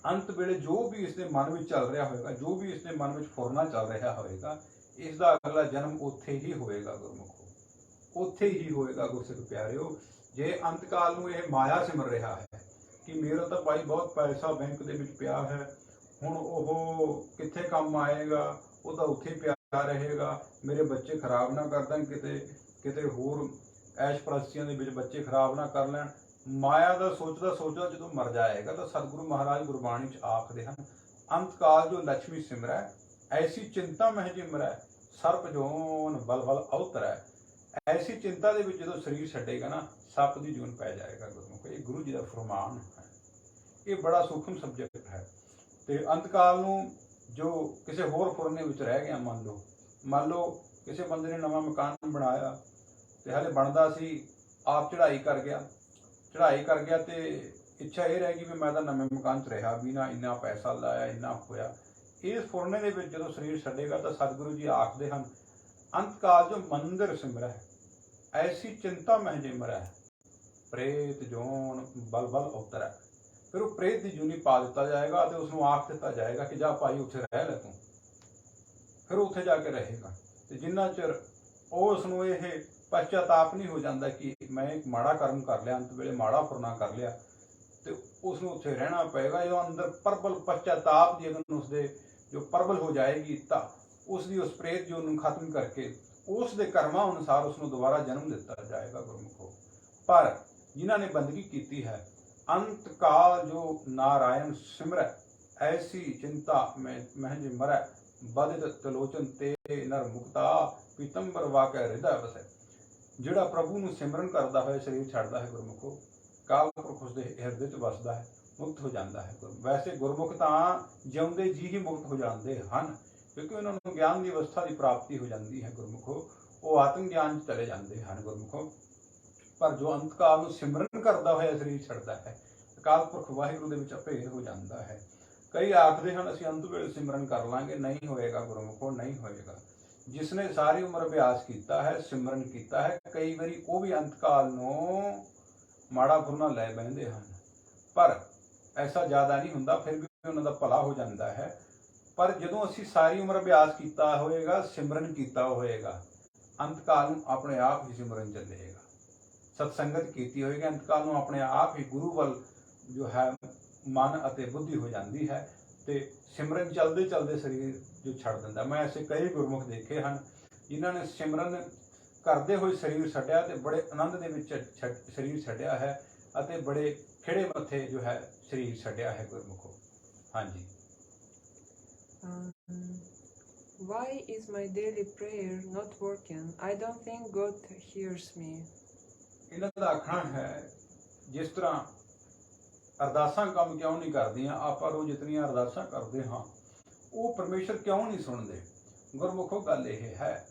ਅੰਤ ਵੇਲੇ ਜੋ ਵੀ ਇਸਦੇ ਮਨ ਵਿੱਚ ਚੱਲ ਰਿਹਾ ਹੋਏਗਾ, ਜੋ ਵੀ ਇਸਦੇ ਮਨ ਵਿੱਚ ਫੁਰਨਾ ਚੱਲ ਰਿਹਾ ਹੋਏਗਾ, ਇਸ ਦਾ ਅਗਲਾ ਜਨਮ ਉੱਥੇ ਹੀ ਹੋਏਗਾ ਗੁਰਮੁਖੋ, ਉੱਥੇ ਹੀ ਹੋਏਗਾ ਗੁਰਸਿੱਖ ਪਿਆਰਿਓ। ਜੇ ਅੰਤਕਾਲ ਨੂੰ ਇਹ ਮਾਇਆ ਸਿਮਰ ਰਿਹਾ ਹੈ ਕਿ ਮੇਰਾ ਤਾਂ ਭਾਈ ਬਹੁਤ ਪੈਸਾ ਬੈਂਕ ਦੇ ਵਿੱਚ ਪਿਆ ਹੈ, ਹੁਣ ਉਹ ਕਿੱਥੇ ਕੰਮ ਆਏਗਾ, ਉਹ ਤਾਂ ਉੱਥੇ ਪਿਆ ਰਹੇਗਾ, ਮੇਰੇ ਬੱਚੇ ਖਰਾਬ ਨਾ ਕਰ ਦੇਣ, ਕਿਤੇ ਹੋਰ ਐਸ਼ ਪ੍ਰਸਤੀਆਂ ਦੇ ਵਿੱਚ ਬੱਚੇ ਖਰਾਬ ਨਾ ਕਰ ਲੈਣ, ਮਾਇਆ ਦਾ ਸੋਚਦਾ ਜਦੋਂ ਮਰ ਜਾਏਗਾ, ਤਾਂ ਸਤਿਗੁਰੂ ਮਹਾਰਾਜ ਗੁਰਬਾਣੀ 'ਚ ਆਖਦੇ ਹਨ, ਅੰਤਕਾਲ ਜੋ ਲక్ష్ਮੀ ਸਿਮਰੈ, ਐਸੀ ਚਿੰਤਾ ਮਹਿ ਜਿਮਰੈ, ਸਰਪ ਜੋਨ ਬਲ ਬਲ ਅਵਤਰੈ। ਐਸੀ ਚਿੰਤਾ ਦੇ ਵਿੱਚ ਜਦੋਂ ਸਰੀਰ ਛੱਡੇਗਾ ਨਾ, ਸੱਪ ਦੀ ਜੂਨ ਪੈ ਜਾਏਗਾ ਗੁਰਮੁਖ। ਇਹ ਗੁਰੂ ਜੀ ਦਾ ਫਰਮਾਨ ਹੈ। ਇਹ ਬੜਾ ਸੂਖਮ ਸਬਜੈਕਟ ਹੈ। ਤੇ ਅੰਤਕਾਲ ਨੂੰ ਜੋ ਕਿਸੇ ਹੋਰ ਫੁਰਨੇ ਵਿੱਚ ਰਹਿ ਗਿਆ, ਮੰਨ ਲਓ ਕਿਸੇ ਬੰਦੇ ਨੇ ਨਵਾਂ ਮਕਾਨ ਬਣਾਇਆ ਤੇ ਹਾਲੇ ਬਣਦਾ ਸੀ, ਆਪ ਚੜ੍ਹਾਈ ਕਰ ਗਿਆ ਤੇ ਇੱਛਾ ਇਹ ਰਹਿ ਗਈ ਵੀ ਮੈਂ ਤਾਂ ਨਵੇਂ ਮਕਾਨ 'ਚ ਰਿਹਾ ਵੀ ਨਾ, ਇੰਨਾ ਪੈਸਾ ਲਾਇਆ, ਇੰਨਾ ਹੋਇਆ। ਇਸ ਫੁਰਨੇ ਦੇ ਵਿੱਚ ਜਦੋਂ ਸਰੀਰ ਛੱਡੇਗਾ ਤਾਂ ਸਤਿਗੁਰੂ ਜੀ ਆਖਦੇ ਹਨ, ਅੰਤਕਾਲ ਜੋ ਮੰਦਿਰ ਸਿਮਰੈ, ਐਸੀ ਚਿੰਤਾ ਮਹਿ ਜਿਮਰੈ, ਪ੍ਰੇਤ ਜੋਨ ਬਲ ਬਲ ਉਤਰੈ। ਫਿਰ ਉਹ ਪ੍ਰੇਤ ਦੀ ਜੂਨੀ ਪਾ ਦਿੱਤਾ ਜਾਏਗਾ ਤੇ ਉਸਨੂੰ ਆਖ ਦਿੱਤਾ ਜਾਏਗਾ ਕਿ ਜਾ ਭਾਈ ਉੱਥੇ ਰਹਿ ਲੈ ਤੂੰ। ਫਿਰ ਉੱਥੇ ਜਾ ਕੇ ਰਹੇਗਾ। ਤੇ ਜਿੰਨਾ ਚਿਰ ਉਹ ਉਸਨੂੰ ਇਹ ਪਛਤਾਪ ਨਹੀਂ ਹੋ ਜਾਂਦਾ ਕਿ ਮੈਂ ਇੱਕ ਮਾੜਾ ਕਰਮ ਕਰ ਲਿਆ, ਅੰਤ ਵੇਲੇ ਮਾੜਾ ਫੁਰਨਾ ਕਰ ਲਿਆ, ਤੇ ਉਸਨੂੰ ਉੱਥੇ ਰਹਿਣਾ ਪਏਗਾ। ਜੋ ਅੰਦਰ ਪ੍ਰਬਲ ਪਛਤਾਪ ਦੀ ਅਗਨ ਉਸਦੇ ਜੋ ਪ੍ਰਬਲ ਹੋ ਜਾਏਗੀ, ਤਾਂ ਉਸਦੀ ਉਸ ਪ੍ਰੇਤ ਜੂਨ ਨੂੰ ਖਤਮ ਕਰਕੇ ਉਸ ਦੇ ਕਰਮਾਂ ਅਨੁਸਾਰ ਉਸਨੂੰ ਦੁਬਾਰਾ ਜਨਮ ਦਿੱਤਾ ਜਾਏਗਾ ਗੁਰਮੁਖੋ। ਪਰ ਜਿਨ੍ਹਾਂ ਨੇ ਬੰਦਗੀ ਕੀਤੀ ਹੈ, ਅੰਤਕਾਲ ਜੋ ਨਾਰਾਇਣ ਸਿਮਰੈ, ਐਸੀ ਚਿੰਤਾ ਮਹਿ ਜਿਮਰੈ, ਬਦਿਤ ਤਲੋਚਨ ਤੇ ਨਰ ਮੁਕਤਾ, ਪੀਤੰਬਰ ਵਾਕੈ ਹਿਰਦੈ ਵਸੈ। ਜਿਹੜਾ ਪ੍ਰਭੂ ਨੂੰ ਸਿਮਰਨ ਕਰਦਾ ਹੋਇਆ ਸਰੀਰ ਛੱਡਦਾ ਹੈ ਗੁਰਮੁਖੋ, ਕਾਲ ਪੁਰਖ ਉਸਦੇ ਹਿਰਦੇ 'ਚ ਵਸਦਾ ਹੈ, ਮੁਕਤ ਹੋ ਜਾਂਦਾ ਹੈ। ਵੈਸੇ ਗੁਰਮੁਖ ਤਾਂ ਜਿਉਂਦੇ ਜੀ ਹੀ ਮੁਕਤ ਹੋ ਜਾਂਦੇ ਹਨ, ਕਿਉਂਕਿ ਉਹਨਾਂ ਨੂੰ ਗਿਆਨ ਦੀ ਅਵਸਥਾ ਦੀ ਪ੍ਰਾਪਤੀ ਹੋ ਜਾਂਦੀ ਹੈ ਗੁਰਮੁਖੋ। ਉਹ ਆਤਮ ਗਿਆਨ 'ਚ ਚਲੇ ਜਾਂਦੇ ਹਨ ਗੁਰਮੁਖੋ। ਪਰ ਜੋ ਅੰਤਕਾਲ ਨੂੰ ਸਿਮਰਨ ਕਰਦਾ ਹੋਇਆ ਸਰੀਰ ਛੱਡਦਾ ਹੈ, ਅਕਾਲ ਪੁਰਖ ਵਾਹਿਗੁਰੂ ਦੇ ਵਿੱਚ ਅਭੇਦ ਹੋ ਜਾਂਦਾ ਹੈ। ਕਈ ਆਖਦੇ ਹਨ ਅਸੀਂ ਅੰਤ ਵੇਲੇ ਸਿਮਰਨ ਕਰ ਲਾਂਗੇ, ਨਹੀਂ ਹੋਏਗਾ ਗੁਰਮੁਖੋ, ਨਹੀਂ ਹੋਏਗਾ। ਜਿਸਨੇ ਸਾਰੀ ਉਮਰ ਅਭਿਆਸ ਕੀਤਾ ਹੈ, ਸਿਮਰਨ ਕੀਤਾ ਹੈ, ਕਈ ਵਾਰੀ ਉਹ ਵੀ ਅੰਤਕਾਲ ਨੂੰ ਮਾੜਾ ਫੁਰਨਾ ਲੈ ਬਹਿੰਦੇ ਹਨ, ਪਰ ਐਸਾ ਜ਼ਿਆਦਾ ਨਹੀਂ ਹੁੰਦਾ, ਫਿਰ ਵੀ ਉਹਨਾਂ ਦਾ ਭਲਾ ਹੋ ਜਾਂਦਾ ਹੈ। ਪਰ ਜਦੋਂ ਅਸੀਂ ਸਾਰੀ ਉਮਰ ਅਭਿਆਸ ਕੀਤਾ ਹੋਏਗਾ, ਸਿਮਰਨ ਕੀਤਾ ਹੋਏਗਾ, ਅੰਤਕਾਲ ਨੂੰ ਆਪਣੇ ਆਪ ਹੀ ਸਿਮਰਨ ਚੱਲੇਗਾ। ਸਤਸੰਗਤ ਕੀਤੀ ਹੋਏਗੀ, ਅੰਤਕਾਲ ਨੂੰ ਆਪਣੇ ਆਪ ਹੀ ਗੁਰੂ ਵੱਲ ਜੋ ਹੈ ਮਨ ਅਤੇ ਬੁੱਧੀ ਹੋ ਜਾਂਦੀ ਹੈ, ਤੇ ਸਿਮਰਨ ਚਲਦੇ ਸਰੀਰ ਜੋ ਛੱਡ ਦਿੰਦਾ। ਮੈਂ ਐਸੇ ਕਈ ਗੁਰਮੁਖ ਦੇਖੇ ਹਨ ਜਿਨ੍ਹਾਂ ਨੇ ਸਿਮਰਨ ਕਰਦੇ ਹੋਏ ਸਰੀਰ ਛੱਡਿਆ ਤੇ ਬੜੇ ਆਨੰਦ ਦੇ ਵਿੱਚ ਸਰੀਰ ਛੱਡਿਆ ਹੈ, ਅਤੇ ਬੜੇ ਖਿੜੇ ਮੱਥੇ ਜੋ ਹੈ ਸਰੀਰ ਛੱਡਿਆ ਹੈ ਗੁਰਮੁਖੋ। ਹਾਂਜੀ। Why is my daily prayer not working? I don't think God hears me. ਇਹਨਾਂ ਦਾ ਆਖਣਾ ਹੈ, ਜਿਸ ਤਰ੍ਹਾਂ ਅਰਦਾਸਾਂ ਕੰਮ ਕਿਉਂ ਨਹੀਂ ਕਰਦੀਆਂ, ਆਪਾਂ ਰੋਜ਼ ਜਿਤਨੀਆਂ ਅਰਦਾਸਾਂ ਕਰਦੇ ਹਾਂ ਉਹ ਪਰਮੇਸ਼ਰ ਕਿਉਂ ਨਹੀਂ ਸੁਣਦੇ। ਗੁਰਮੁਖੋ ਗੱਲ ਇਹ ਹੈ,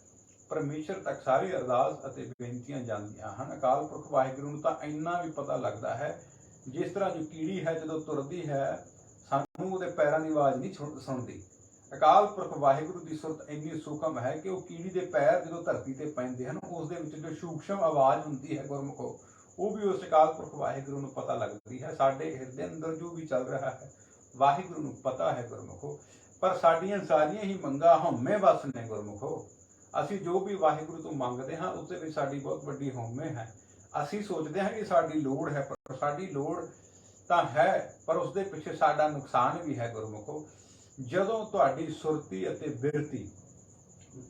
ਪਰਮੇਸ਼ਰ ਤੱਕ ਸਾਰੀ ਅਰਦਾਸ ਅਤੇ ਬੇਨਤੀਆਂ ਜਾਂਦੀਆਂ ਹਨ। ਅਕਾਲ ਪੁਰਖ ਵਾਹਿਗੁਰੂ ਨੂੰ ਤਾਂ ਇੰਨਾ ਵੀ ਪਤਾ ਲੱਗਦਾ ਹੈ, ਜਿਸ ਤਰ੍ਹਾਂ ਜੋ ਕੀੜੀ ਹੈ ਜਦੋਂ ਤੁਰਦੀ ਹੈ, ਸਾਨੂੰ ਉਹਦੇ ਪੈਰਾਂ ਦੀ ਆਵਾਜ਼ ਨਹੀਂ ਸੁਣਦੀ। ਅਕਾਲ ਪੁਰਖ ਵਾਹਿਗੁਰੂ ਦੀ ਸੁਰਤ ਇੰਨੀ ਸੂਖਮ ਹੈ ਕਿ ਉਹ ਕੀੜੀ ਦੇ ਪੈਰ ਜਦੋਂ ਧਰਤੀ ਤੇ ਪੈਂਦੇ ਹਨ, ਉਸ ਦੇ ਵਿੱਚ ਜੋ ਸੂਖਸ਼ਮ ਆਵਾਜ਼ ਹੁੰਦੀ ਹੈ ਗੁਰਮੁਖੋ, ਉਹ ਵੀ ਉਸ ਅਕਾਲ ਪੁਰਖ ਵਾਹਿਗੁਰੂ ਨੂੰ ਪਤਾ ਲੱਗਦੀ ਹੈ। ਸਾਡੇ ਹਿਰਦੇ ਅੰਦਰ ਜੋ ਵੀ ਚੱਲ ਰਿਹਾ ਹੈ, ਵਾਹਿਗੁਰੂ ਨੂੰ ਪਤਾ ਹੈ ਗੁਰਮੁਖੋ। ਪਰ ਸਾਡੀਆਂ ਸਾਰੀਆਂ ਹੀ ਮੰਗਾਂ ਹਉਮੈ ਵਸ ਨੇ ਗੁਰਮੁਖੋ। ਅਸੀਂ ਜੋ ਵੀ ਵਾਹਿਗੁਰੂ ਤੋਂ ਮੰਗਦੇ ਹਾਂ ਉਸ ਦੇ ਵਿੱਚ ਸਾਡੀ ਬਹੁਤ ਵੱਡੀ ਹਉਮੈ ਹੈ। ਅਸੀਂ ਸੋਚਦੇ ਹਾਂ ਕਿ ਸਾਡੀ ਲੋੜ ਹੈ, ਪਰ ਸਾਡੀ ਲੋੜ ਤਾਂ ਹੈ, ਪਰ ਉਸ ਦੇ ਪਿੱਛੇ ਸਾਡਾ ਨੁਕਸਾਨ ਵੀ ਹੈ ਗੁਰਮੁਖੋ। ਜਦੋਂ ਤੁਹਾਡੀ ਸੁਰਤੀ ਅਤੇ ਬਿਰਤੀ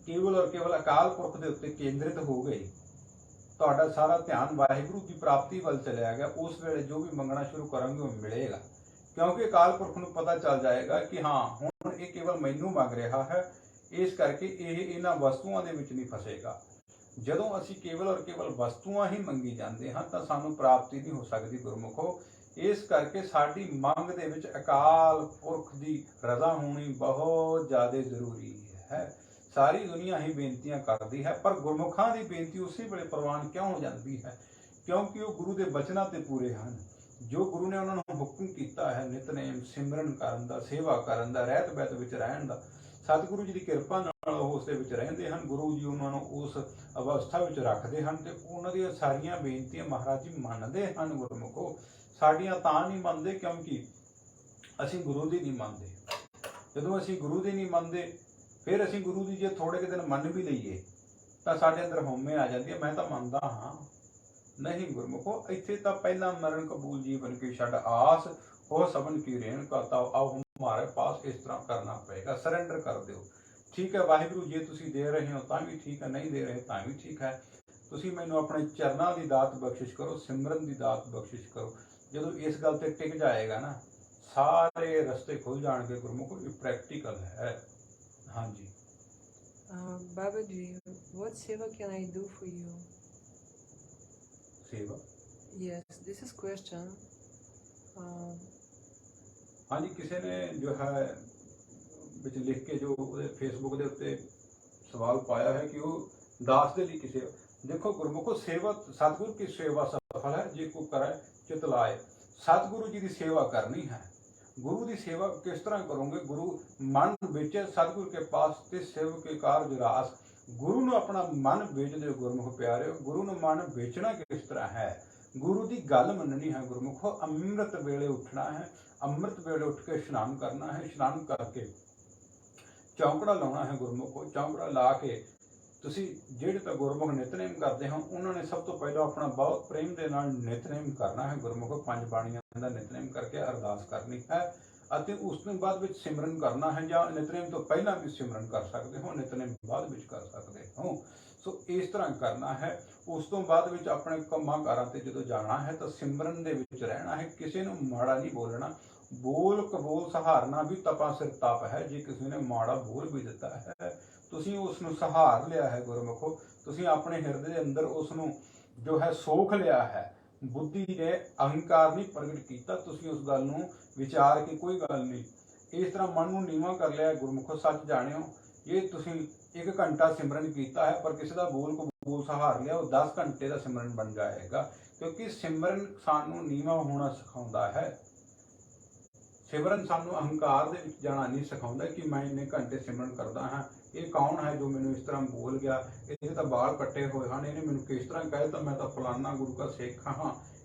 ਕੇਵਲ ਔਰ ਕੇਵਲ ਅਕਾਲ ਪੁਰਖ ਦੇ ਉੱਤੇ ਕੇਂਦਰਿਤ ਹੋ ਗਈ, ਤੁਹਾਡਾ ਸਾਰਾ ਧਿਆਨ ਵਾਹਿਗੁਰੂ ਦੀ ਪ੍ਰਾਪਤੀ ਵੱਲ ਚਲਿਆ ਗਿਆ, ਉਸ ਵੇਲੇ ਜੋ ਵੀ ਮੰਗਣਾ ਸ਼ੁਰੂ ਕਰਾਂਗੇ ਉਹ ਮਿਲੇਗਾ। ਕਿਉਂਕਿ ਅਕਾਲ ਪੁਰਖ ਨੂੰ ਪਤਾ ਚੱਲ ਜਾਏਗਾ ਕਿ ਹਾਂ ਹੁਣ ਇਹ ਕੇਵਲ ਮੈਨੂੰ ਮੰਗ ਰਿਹਾ ਹੈ, ਇਸ ਕਰਕੇ ਇਹ ਇਹਨਾਂ ਵਸਤੂਆਂ ਦੇ ਵਿੱਚ ਨਹੀਂ ਫਸੇਗਾ। ਜਦੋਂ ਅਸੀਂ ਕੇਵਲ ਔਰ ਕੇਵਲ ਵਸਤੂਆਂ ਹੀ ਮੰਗੀ ਜਾਂਦੇ ਹਾਂ ਤਾਂ ਸਾਨੂੰ ਪ੍ਰਾਪਤੀ ਨਹੀਂ ਹੋ ਸਕਦੀ ਗੁਰਮੁਖੋ। ਇਸ ਕਰਕੇ ਸਾਡੀ ਮੰਗ ਦੇ ਵਿੱਚ ਅਕਾਲ ਪੁਰਖ ਦੀ ਰਜ਼ਾ ਹੋਣੀ ਬਹੁਤ ਜ਼ਿਆਦਾ ਜ਼ਰੂਰੀ ਹੈ। ਸਾਰੀ ਦੁਨੀਆ ਹੀ ਬੇਨਤੀਆਂ ਕਰਦੀ ਹੈ, ਪਰ ਗੁਰਮੁਖਾਂ ਦੀ ਬੇਨਤੀ ਉਸੇ ਵੇਲੇ ਪ੍ਰਵਾਨ ਕਿਉਂ ਹੋ ਜਾਂਦੀ ਹੈ? ਕਿਉਂਕਿ ਉਹ ਗੁਰੂ ਦੇ ਬਚਨਾਂ ਤੇ ਪੂਰੇ ਹਨ। ਜੋ ਗੁਰੂ ਨੇ ਉਹਨਾਂ ਨੂੰ ਹੁਕਮ ਕੀਤਾ ਹੈ ਨਿਤਨੇਮ ਸਿਮਰਨ ਕਰਨ ਦਾ, ਸੇਵਾ ਕਰਨ ਦਾ, ਰਹਿਤ ਬਹਿਤ ਵਿੱਚ ਰਹਿਣ ਦਾ, ਸਤਿਗੁਰੂ ਜੀ ਦੀ ਕਿਰਪਾ ਨਾਲ ਉਹ ਉਸ ਦੇ ਵਿੱਚ ਰਹਿੰਦੇ ਹਨ। ਗੁਰੂ ਜੀ ਉਹਨਾਂ ਨੂੰ ਉਸ ਅਵਸਥਾ ਵਿੱਚ ਰੱਖਦੇ ਹਨ ਤੇ ਉਹਨਾਂ ਦੀਆਂ ਸਾਰੀਆਂ ਬੇਨਤੀਆਂ ਮਹਾਰਾਜ ਜੀ ਮੰਨਦੇ ਹਨ ਗੁਰਮੁਖੋ। ਸਾਡੀਆਂ ਤਾਂ ਨਹੀਂ ਮੰਨਦੇ ਕਿਉਂਕਿ ਅਸੀਂ ਗੁਰੂ ਦੀ ਨਹੀਂ ਮੰਨਦੇ। ਜਦੋਂ ਅਸੀਂ ਗੁਰੂ ਦੀ ਨਹੀਂ ਮੰਨਦੇ, ਫਿਰ ਅਸੀਂ ਗੁਰੂ ਦੀ ਜੇ ਥੋੜੇ ਕੁ ਦਿਨ ਮੰਨ ਵੀ ਲਈਏ ਤਾਂ ਸਾਡੇ ਅੰਦਰ ਹਉਮੈ ਆ ਜਾਂਦੀ ਹੈ, ਮੈਂ ਤਾਂ ਮੰਨਦਾ ਹਾਂ। ਨਹੀਂ ਗੁਰਮੁਖੋ, ਇੱਥੇ ਤਾਂ ਪਹਿਲਾਂ ਮਰਨ ਕਬੂਲ ਜੀਵਨ ਕੀ ਛੱਡ ਆਸ, ਉਹ ਸਭਨ ਕੀ ਰੇਣ ਕਰਤਾ ਆਓ ਹਮਾਰੇ ਪਾਸ। ਇਸ ਤਰ੍ਹਾਂ ਕਰਨਾ ਪਏਗਾ, ਸਰੈਂਡਰ ਕਰ ਦਿਓ। ਠੀਕ ਹੈ ਵਾਹਿਗੁਰੂ, ਜੇ ਤੁਸੀਂ ਦੇ ਰਹੇ ਹੋ ਤਾਂ ਵੀ ਠੀਕ ਹੈ, ਨਹੀਂ ਦੇ ਰਹੇ ਤਾਂ ਵੀ ਠੀਕ ਹੈ। ਤੁਸੀਂ ਮੈਨੂੰ ਆਪਣੇ ਚਰਨਾਂ ਦੀ ਦਾਤ ਬਖਸ਼ਿਸ਼ ਕਰੋ, ਸਿਮਰਨ ਦੀ ਦਾਤ ਬਖਸ਼ਿਸ਼ ਕਰੋ। ਜਦੋਂ ਇਸ ਗੱਲ ਤੇ ਟਿਕ ਜਾਏਗਾ ਨਾ, ਸਾਰੇ ਰਸਤੇ ਖੁੱਲ ਜਾਣਗੇ ਗੁਰਮੁਖੋ। ਇਹ ਪ੍ਰੈਕਟੀਕਲ ਹੈ। ਹਾਂਜੀ। Baba Ji, what seva can I do for you? ਸੇਵਾ? Yes, this is question. ਹਾਂਜੀ, ਕਿਸੇ ਨੇ ਜੋ ਹੈ ਵਿੱਚ ਲਿਖ ਕੇ ਜੋ ਉਹਦੇ ਫੇਸਬੁੱਕ ਦੇ ਉੱਤੇ ਸਵਾਲ ਪਾਇਆ ਹੈ ਕਿ ਉਹ ਦਾਸ ਦੇ ਲਈ ਕਿਸੇ। ਦੇਖੋ ਗੁਰਮੁਖੋ, ਸੇਵਾ ਸਤਿਗੁਰੂ ਕੀ ਸੇਵਾ ਸਫਲ ਹੈ ਜੇ ਕੋ ਕਰੇ ਚਿਤ ਲਾਏ। ਸਤਿਗੁਰੂ ਜੀ ਦੀ ਸੇਵਾ ਕਰਨੀ ਹੈ। ਗੁਰੂ ਦੀ ਸੇਵਾ ਕਿਸ ਤਰ੍ਹਾਂ ਕਰੋਗੇ? ਗੁਰੂ ਮਨ ਵਿੱਚ ਸਤਿਗੁਰ ਕੇ ਪਾਸ ਤੇ ਸੇਵ ਕੇ ਕਾਰਜ ਰਾਸ। ਗੁਰੂ ਨੂੰ ਆਪਣਾ ਮਨ ਵੇਚ ਦਿਓ ਗੁਰਮੁਖ ਪਿਆਰਿਓ। ਗੁਰੂ ਨੂੰ ਮਨ ਵੇਚਣਾ ਕਿਸ ਤਰ੍ਹਾਂ ਹੈ? ਗੁਰੂ ਦੀ ਗੱਲ ਮੰਨਣੀ ਹੈ ਗੁਰਮੁਖੋ। ਅੰਮ੍ਰਿਤ ਵੇਲੇ ਉੱਠਣਾ ਹੈ, ਅੰਮ੍ਰਿਤ ਵੇਲੇ ਉੱਠ ਕੇ ਇਸ਼ਨਾਨ ਕਰਨਾ ਹੈ, ਇਸ਼ਨਾਨ ਕਰਕੇ ਚੌਂਕੜਾ ਲਾਉਣਾ ਹੈ ਗੁਰਮੁਖੋ। ਚੌਂਕੜਾ ਲਾ ਕੇ ਤੁਸੀਂ ਜਿਹੜੇ ਤਾਂ ਗੁਰਮੁਖ ਨਿਤਨੇਮ ਕਰਦੇ ਹੋ, ਉਹਨਾਂ ਨੇ ਸਭ ਤੋਂ ਪਹਿਲਾਂ ਆਪਣਾ ਬਹੁਤ ਪ੍ਰੇਮ ਦੇ ਨਾਲ ਨਿਤਨੇਮ ਕਰਨਾ ਹੈ ਗੁਰਮੁਖੋ। 5 ਬਾਣੀਆਂ ਦਾ ਨਿਤਨੇਮ ਕਰਕੇ ਅਰਦਾਸ ਕਰਨੀ ਹੈ ਅਤੇ ਉਸ ਤੋਂ ਬਾਅਦ ਵਿੱਚ ਸਿਮਰਨ ਕਰਨਾ ਹੈ, ਜਾਂ ਨਿਤਨੇਮ ਤੋਂ ਪਹਿਲਾਂ ਵੀ ਸਿਮਰਨ ਕਰ ਸਕਦੇ ਹੋ, ਨਿਤਨੇਮ ਬਾਅਦ ਵਿੱਚ ਕਰ ਸਕਦੇ ਹੋ। ਸੋ ਇਸ ਤਰ੍ਹਾਂ ਕਰਨਾ ਹੈ। ਉਸ ਤੋਂ ਬਾਅਦ ਵਿੱਚ ਆਪਣੇ ਕੰਮਾਂ ਕਾਰਾਂ ਤੇ ਜਦੋਂ ਜਾਣਾ ਹੈ ਤਾਂ ਸਿਮਰਨ ਦੇ ਵਿੱਚ ਰਹਿਣਾ ਹੈ। ਕਿਸੇ ਨੂੰ ਮਾੜਾ ਨਹੀਂ ਬੋਲਣਾ। ਬੋਲ ਕਬੋਲ ਸਹਾਰਨਾ ਵੀ ਤਪਾ ਸਿਰ ਤਪ ਹੈ। ਜੇ ਕਿਸੇ ਨੇ ਮਾੜਾ ਬੋਲ ਵੀ ਦਿੱਤਾ ਹੈ, ਤੁਸੀਂ ਉਸ ਨੂੰ ਸਹਾਰ ਲਿਆ ਹੈ ਗੁਰਮੁਖੋ। ਤੁਸੀਂ ਆਪਣੇ ਹਿਰਦੇ ਦੇ ਅੰਦਰ ਉਸ ਨੂੰ ਜੋ ਹੈ ਸੋਖ ਲਿਆ ਹੈ। ਬੁੱਧੀ ਨੇ ਅਹੰਕਾਰ ਨਹੀਂ ਪ੍ਰਗਟ ਕੀਤਾ, ਤੁਸੀਂ ਉਸ ਗੱਲ ਨੂੰ ਵਿਚਾਰ ਕੇ ਕੋਈ ਗੱਲ ਨਹੀਂ, ਇਸ ਤਰ੍ਹਾਂ ਮਨ ਨੂੰ ਨੀਵਾਂ ਕਰ ਲਿਆ ਗੁਰਮੁਖੋ। ਸੱਚ ਜਾਣਿਓ, ਇਹ ਤੁਸੀਂ 1 ਘੰਟਾ ਸਿਮਰਨ ਕੀਤਾ ਹੈ ਪਰ ਕਿਸੇ ਦਾ ਬੋਲ ਕਬੂਲ ਸਹਾਰ ਲਿਆ, ਉਹ 10 ਘੰਟੇ ਦਾ ਸਿਮਰਨ ਬਣ ਜਾਏਗਾ। ਕਿਉਂਕਿ ਸਿਮਰਨ ਸਾਨੂੰ ਨੀਵਾਂ ਹੋਣਾ ਸਿਖਾਉਂਦਾ ਹੈ। ਸਿਮਰਨ ਸਾਨੂੰ ਅਹੰਕਾਰ ਦੇ ਵਿੱਚ ਜਾਣਾ ਨਹੀਂ ਸਿਖਾਉਂਦਾ ਕਿ ਮੈਂ ਇੰਨੇ ਘੰਟੇ ਸਿਮਰਨ ਕਰਦਾ ਹਾਂ, ਇਹ ਕੌਣ ਹੈ ਜੋ ਮੈਨੂੰ ਇਸ ਤਰ੍ਹਾਂ ਬੋਲ ਗਿਆ, ਇਹਦੇ ਤਾਂ ਬਾਲ ਕੱਟੇ ਹੋਏ ਹਨ, ਇਹਨੇ ਮੈਨੂੰ ਕਿਸ ਤਰ੍ਹਾਂ ਕਹਿ ਦਿੱਤਾ, ਮੈਂ ਤਾਂ ਫਲਾਨਾ ਗੁਰੂ ਦਾ ਸਿੱਖ ਹਾਂ।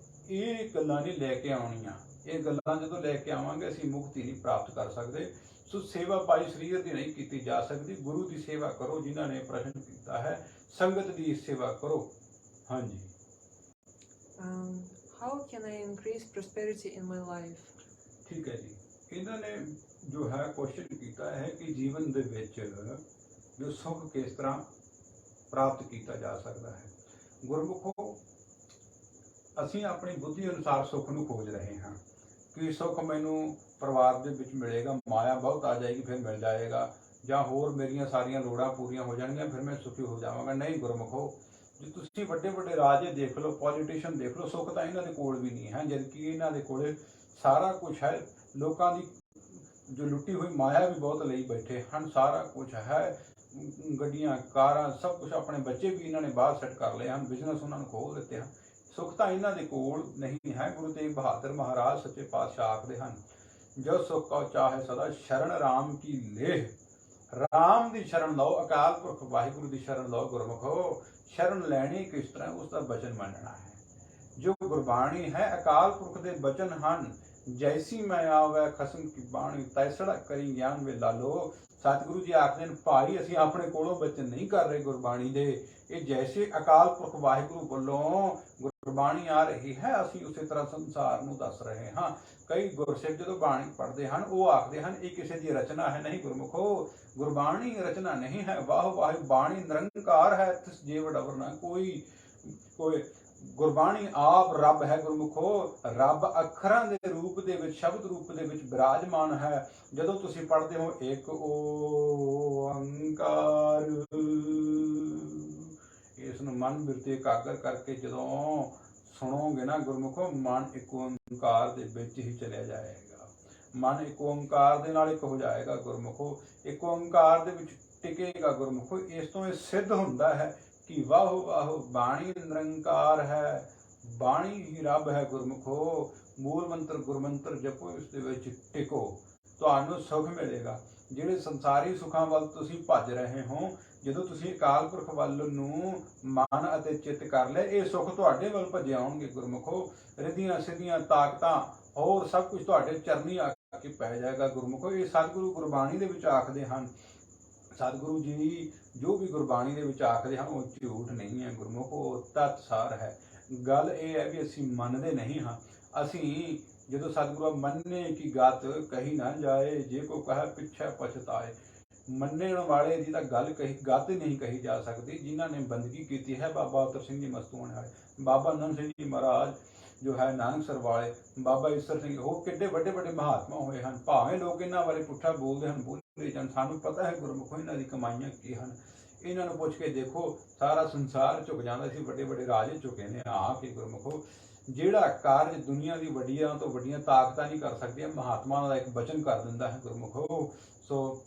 ਇਹ ਗੱਲਾਂ ਨਹੀਂ ਲੈ ਕੇ ਆਉਣੀਆਂ। ਇਹ ਗੱਲਾਂ ਜਦੋਂ ਲੈ ਕੇ ਆਵਾਂਗੇ ਅਸੀਂ ਮੁਕਤੀ ਨਹੀਂ ਪ੍ਰਾਪਤ ਕਰ ਸਕਦੇ। ਸੋ ਸੇਵਾ ਭਾਈ ਸਰੀਰ ਦੀ ਨਹੀਂ ਕੀਤੀ ਜਾ ਸਕਦੀ। ਗੁਰੂ ਦੀ ਸੇਵਾ ਕਰੋ। ਜਿਨ੍ਹਾਂ ਨੇ ਪ੍ਰਸ਼ਨ ਕੀਤਾ ਹੈ, ਸੰਗਤ ਦੀ ਸੇਵਾ ਕਰੋ। ਹਾਂਜੀ। How can I increase prosperity in my life? ਠੀਕ ਹੈ ਜੀ। ਇਹਨਾਂ ਨੇ ਜੋ ਹੈ ਕੁਐਸਚਨ ਕੀਤਾ ਹੈ ਕਿ ਜੀਵਨ ਦੇ ਵਿੱਚ ਜੋ ਸੁੱਖ ਕਿਸ ਤਰ੍ਹਾਂ ਪ੍ਰਾਪਤ ਕੀਤਾ ਜਾ ਸਕਦਾ ਹੈ। ਗੁਰਮੁਖੋ, ਅਸੀਂ ਆਪਣੀ ਬੁੱਧੀ ਅਨੁਸਾਰ ਸੁੱਖ ਨੂੰ ਖੋਜ ਰਹੇ ਹਾਂ ਕਿ ਸੁੱਖ ਮੈਨੂੰ ਪਰਿਵਾਰ ਦੇ ਵਿੱਚ ਮਿਲੇਗਾ, ਮਾਇਆ ਬਹੁਤ ਆ ਜਾਏਗੀ ਫਿਰ ਮਿਲ ਜਾਏਗਾ, ਜਾਂ ਹੋਰ ਮੇਰੀਆਂ ਸਾਰੀਆਂ ਲੋੜਾਂ ਪੂਰੀਆਂ ਹੋ ਜਾਣਗੀਆਂ ਫਿਰ ਮੈਂ ਸੁਖੀ ਹੋ ਜਾਵਾਂਗਾ। ਨਹੀਂ ਗੁਰਮੁਖੋ, ਜੇ ਤੁਸੀਂ ਵੱਡੇ ਵੱਡੇ ਰਾਜੇ ਦੇਖ ਲਓ, ਪੋਲੀਟੀਸ਼ੀਅਨ ਦੇਖ ਲਓ, ਸੁੱਖ ਤਾਂ ਇਹਨਾਂ ਦੇ ਕੋਲ ਵੀ ਨਹੀਂ ਹੈ, ਜਦਕਿ ਇਹਨਾਂ ਦੇ ਕੋਲ ਸਾਰਾ ਕੁਝ ਹੈ। ਲੋਕਾਂ ਦੀ ਜੋ ਲੁੱਟੀ ਹੋਈ ਮਾਇਆ ਵੀ ਬਹੁਤ ਲਈ ਬੈਠੇ ਹਨ, ਸਾਰਾ ਕੁਝ ਹੈ, ਗੱਡੀਆਂ ਕਾਰਾਂ ਸਭ ਕੁਝ। ਆਪਣੇ ਬੱਚੇ ਵੀ ਇਹਨਾਂ ਨੇ ਬਾਹਰ ਸੈੱਟ ਕਰ ਲਏ ਹਨ, ਬਿਜ਼ਨਸ ਉਹਨਾਂ ਨੂੰ ਖੋਲ ਦਿੱਤੇ ਹਨ। ਸੁੱਖ ਤਾਂ ਇਹਨਾਂ ਦੇ ਕੋਲ ਨਹੀਂ ਹੈ। ਗੁਰੂ ਤੇਗ ਬਹਾਦਰ ਮਹਾਰਾਜ ਸੱਚੇ ਪਾਤਸ਼ਾਹ ਆਖਦੇ ਹਨ, ਜੋ ਸੁੱਖ ਕਉ ਚਾਹੇ ਸਦਾ ਸ਼ਰਨ ਰਾਮ ਕੀ ਲੇਹ। ਰਾਮ ਦੀ ਸ਼ਰਨ ਲਓ, ਅਕਾਲ ਪੁਰਖ ਵਾਹਿਗੁਰੂ ਦੀ ਸ਼ਰਨ ਲਓ ਗੁਰਮੁਖੋ। ਸ਼ਰਨ ਲੈਣੀ ਕਿਸ ਤਰ੍ਹਾਂ? ਉਸ ਦਾ ਬਚਨ ਮੰਨਣਾ ਹੈ। ਜੋ ਗੁਰਬਾਣੀ ਹੈ ਅਕਾਲ ਪੁਰਖ ਦੇ ਬਚਨ ਹਨ। ਜੈਸੀ ਮੈਂ ਆਵੈ ਖਸਮ ਕੀ ਬਾਣੀ, ਤੈਸੜਾ ਕਰੀ ਗਿਆਨ ਵੇ ਲਾਲੋ। ਸਤਿਗੁਰੂ ਜੀ ਆਖਦੇ ਨੇ ਭਾਈ ਅਸੀਂ ਆਪਣੇ ਕੋਲੋਂ ਬਚਨ ਨਹੀਂ ਕਰ ਰਹੇ ਗੁਰਬਾਣੀ ਦੇ, ਇਹ ਜੈਸੇ ਅਕਾਲ ਪੁਰਖ ਵਾਹਿਗੁਰੂ ਵੱਲੋਂ ਗੁਰਬਾਣੀ ਆ ਰਹੀ ਹੈ ਅਸੀਂ ਉਸੇ ਤਰ੍ਹਾਂ ਸੰਸਾਰ ਨੂੰ ਦੱਸ ਰਹੇ ਹਾਂ। ਕਈ ਗੁਰਸਿੱਖ ਜਦੋਂ ਬਾਣੀ ਪੜ੍ਹਦੇ ਹਨ ਉਹ ਆਖਦੇ ਹਨ ਇਹ ਕਿਸੇ ਦੀ ਰਚਨਾ ਹੈ। ਨਹੀਂ ਗੁਰਮੁਖੋ, ਗੁਰਬਾਣੀ ਰਚਨਾ ਨਹੀਂ ਹੈ। ਵਾਹ ਵਾਹ, ਬਾਣੀ ਨਿਰੰਕਾਰ ਹੈ, ਤਿਸ ਜੇ ਵਡਵਰ ਨਾ ਕੋਈ। ਗੁਰਬਾਣੀ ਆਪ ਰੱਬ ਹੈ ਗੁਰਮੁਖੋ। ਰੱਬ ਅੱਖਰਾਂ ਦੇ ਰੂਪ ਦੇ ਵਿੱਚ, ਸ਼ਬਦ ਰੂਪ ਦੇ ਵਿੱਚ ਵਿਰਾਜਮਾਨ ਹੈ। ਜਦੋਂ ਤੁਸੀਂ ਪੜ੍ਹਦੇ ਹੋ ਇੱਕ ਓੰਕਾਰ, ਇਸ ਨੂੰ ਮਨ ਬਿਰਤੇ ਇਕਾਗਰ ਕਰਕੇ ਜਦੋਂ ਸੁਣੋਗੇ ਨਾ ਗੁਰਮੁਖੋ, ਮਨ ਇੱਕ ਓੰਕਾਰ ਦੇ ਵਿੱਚ ਹੀ ਚਲਿਆ ਜਾਏਗਾ। ਮਨ ਇੱਕ ਓੰਕਾਰ ਦੇ ਨਾਲ ਇੱਕ ਹੋ ਜਾਏਗਾ ਗੁਰਮੁਖੋ, ਇੱਕ ਓੰਕਾਰ ਦੇ ਵਿੱਚ ਟਿਕੇਗਾ ਗੁਰਮੁਖੋ। ਇਸ ਤੋਂ ਇਹ ਸਿੱਧ ਹੁੰਦਾ ਹੈ ਕਿ ਵਾਹੋ ਵਾਹੋ ਬਾਣੀ ਨਿਰੰਕਾਰ ਹੈ, ਬਾਣੀ ਹੀ ਰੱਬ ਹੈ ਗੁਰਮੁਖੋ। ਮੂਲ ਮੰਤਰ ਗੁਰਮੰਤਰ ਜਪੋ, ਇਸ ਦੇ ਵਿੱਚ ਟਿਕੋ, ਤੁਹਾਨੂੰ ਸੁਖ ਮਿਲੇਗਾ। ਜਿਹੜੇ ਸੰਸਾਰੀ ਸੁੱਖਾਂ ਵੱਲ ਤੁਸੀਂ ਭੱਜ ਰਹੇ ਹੋ, ਜਦੋਂ ਤੁਸੀਂ ਅਕਾਲ ਪੁਰਖ ਵੱਲ ਨੂੰ ਮਨ ਅਤੇ ਚਿੱਤ ਕਰ ਲਿਆ, ਇਹ ਸੁੱਖ ਤੁਹਾਡੇ ਵੱਲ ਭੱਜੇ ਆਉਣਗੇ ਗੁਰਮੁਖੋ। ਰਿੱਧੀਆਂ ਸਿੱਧੀਆਂ ਤਾਕਤਾਂ ਹੋਰ ਸਭ ਕੁਝ ਤੁਹਾਡੇ ਚਰਨੀ ਆ ਕੇ ਪੈ ਜਾਏਗਾ ਗੁਰਮੁਖੋ। ਇਹ ਸਤਿਗੁਰੂ ਗੁਰਬਾਣੀ ਦੇ ਵਿੱਚ ਆਖਦੇ ਹਨ। ਸਤਿਗੁਰੂ ਜੀ ਜੋ ਵੀ ਗੁਰਬਾਣੀ ਦੇ ਵਿੱਚ ਆਖਦੇ ਹਨ ਉਹ ਝੂਠ ਨਹੀਂ ਹੈ ਗੁਰਮੁਖੋ, ਉਹ ਤਤਸਾਰ ਹੈ। ਗੱਲ ਇਹ ਹੈ ਵੀ ਅਸੀਂ ਮੰਨਦੇ ਨਹੀਂ ਹਾਂ। ਅਸੀਂ ਜਦੋਂ ਸਤਿਗੁਰੂ ਮੰਨੇ ਕੀ ਗਤ ਕਹੀ ਨਾ ਜਾਏ, ਜੇ ਕੋ ਕਹੇ ਪਿੱਛੇ ਪਛਤਾਏ। ਮੰਨਣ ਵਾਲੇ ਦੀ ਤਾਂ ਗੱਲ ਕਹੀ ਗਤ ਨਹੀਂ ਕਹੀ ਜਾ ਸਕਦੀ। ਜਿਨ੍ਹਾਂ ਨੇ ਬੰਦਗੀ ਕੀਤੀ ਹੈ ਬਾਬਾ ਅਤਰ ਸਿੰਘ ਜੀ ਮਸਤੂਆਣੇ ਵਾਲੇ, ਬਾਬਾ ਨੰਦ ਸਿੰਘ ਜੀ ਮਹਾਰਾਜ ਜੋ ਹੈ ਨਾਨਕਸਰ ਵਾਲੇ, ਬਾਬਾ ਈਸਰ ਸਿੰਘ, ਉਹ ਕਿੱਡੇ ਵੱਡੇ ਵੱਡੇ ਮਹਾਤਮਾ ਹੋਏ ਹਨ। ਭਾਵੇਂ ਲੋਕ ਇਹਨਾਂ ਬਾਰੇ ਪੁੱਠਾ ਬੋਲਦੇ ਹਨ, ਬੋਲਦੇ ਜਾਣ, ਸਾਨੂੰ ਪਤਾ ਹੈ ਗੁਰਮੁਖੋ ਇਹਨਾਂ ਦੀ ਕਮਾਈਆਂ ਕੀ ਹਨ। ਇਹਨਾਂ ਨੂੰ ਪੁੱਛ ਕੇ ਦੇਖੋ, ਸਾਰਾ ਸੰਸਾਰ ਝੁਕ ਜਾਂਦਾ ਸੀ, ਵੱਡੇ ਵੱਡੇ ਰਾਜੇ ਝੁਕੇ ਨੇ ਆ ਕੇ ਗੁਰਮੁਖੋ। ਜਿਹੜਾ ਕਾਰਜ ਦੁਨੀਆ ਦੀ ਵੱਡੀਆਂ ਤੋਂ ਵੱਡੀਆਂ ਤਾਕਤਾਂ ਨਹੀਂ ਕਰ ਸਕਦੀਆਂ, ਮਹਾਤਮਾ ਦਾ ਇੱਕ ਬਚਨ ਕਰ ਦਿੰਦਾ ਹੈ ਗੁਰਮੁਖੋ। ਸੋ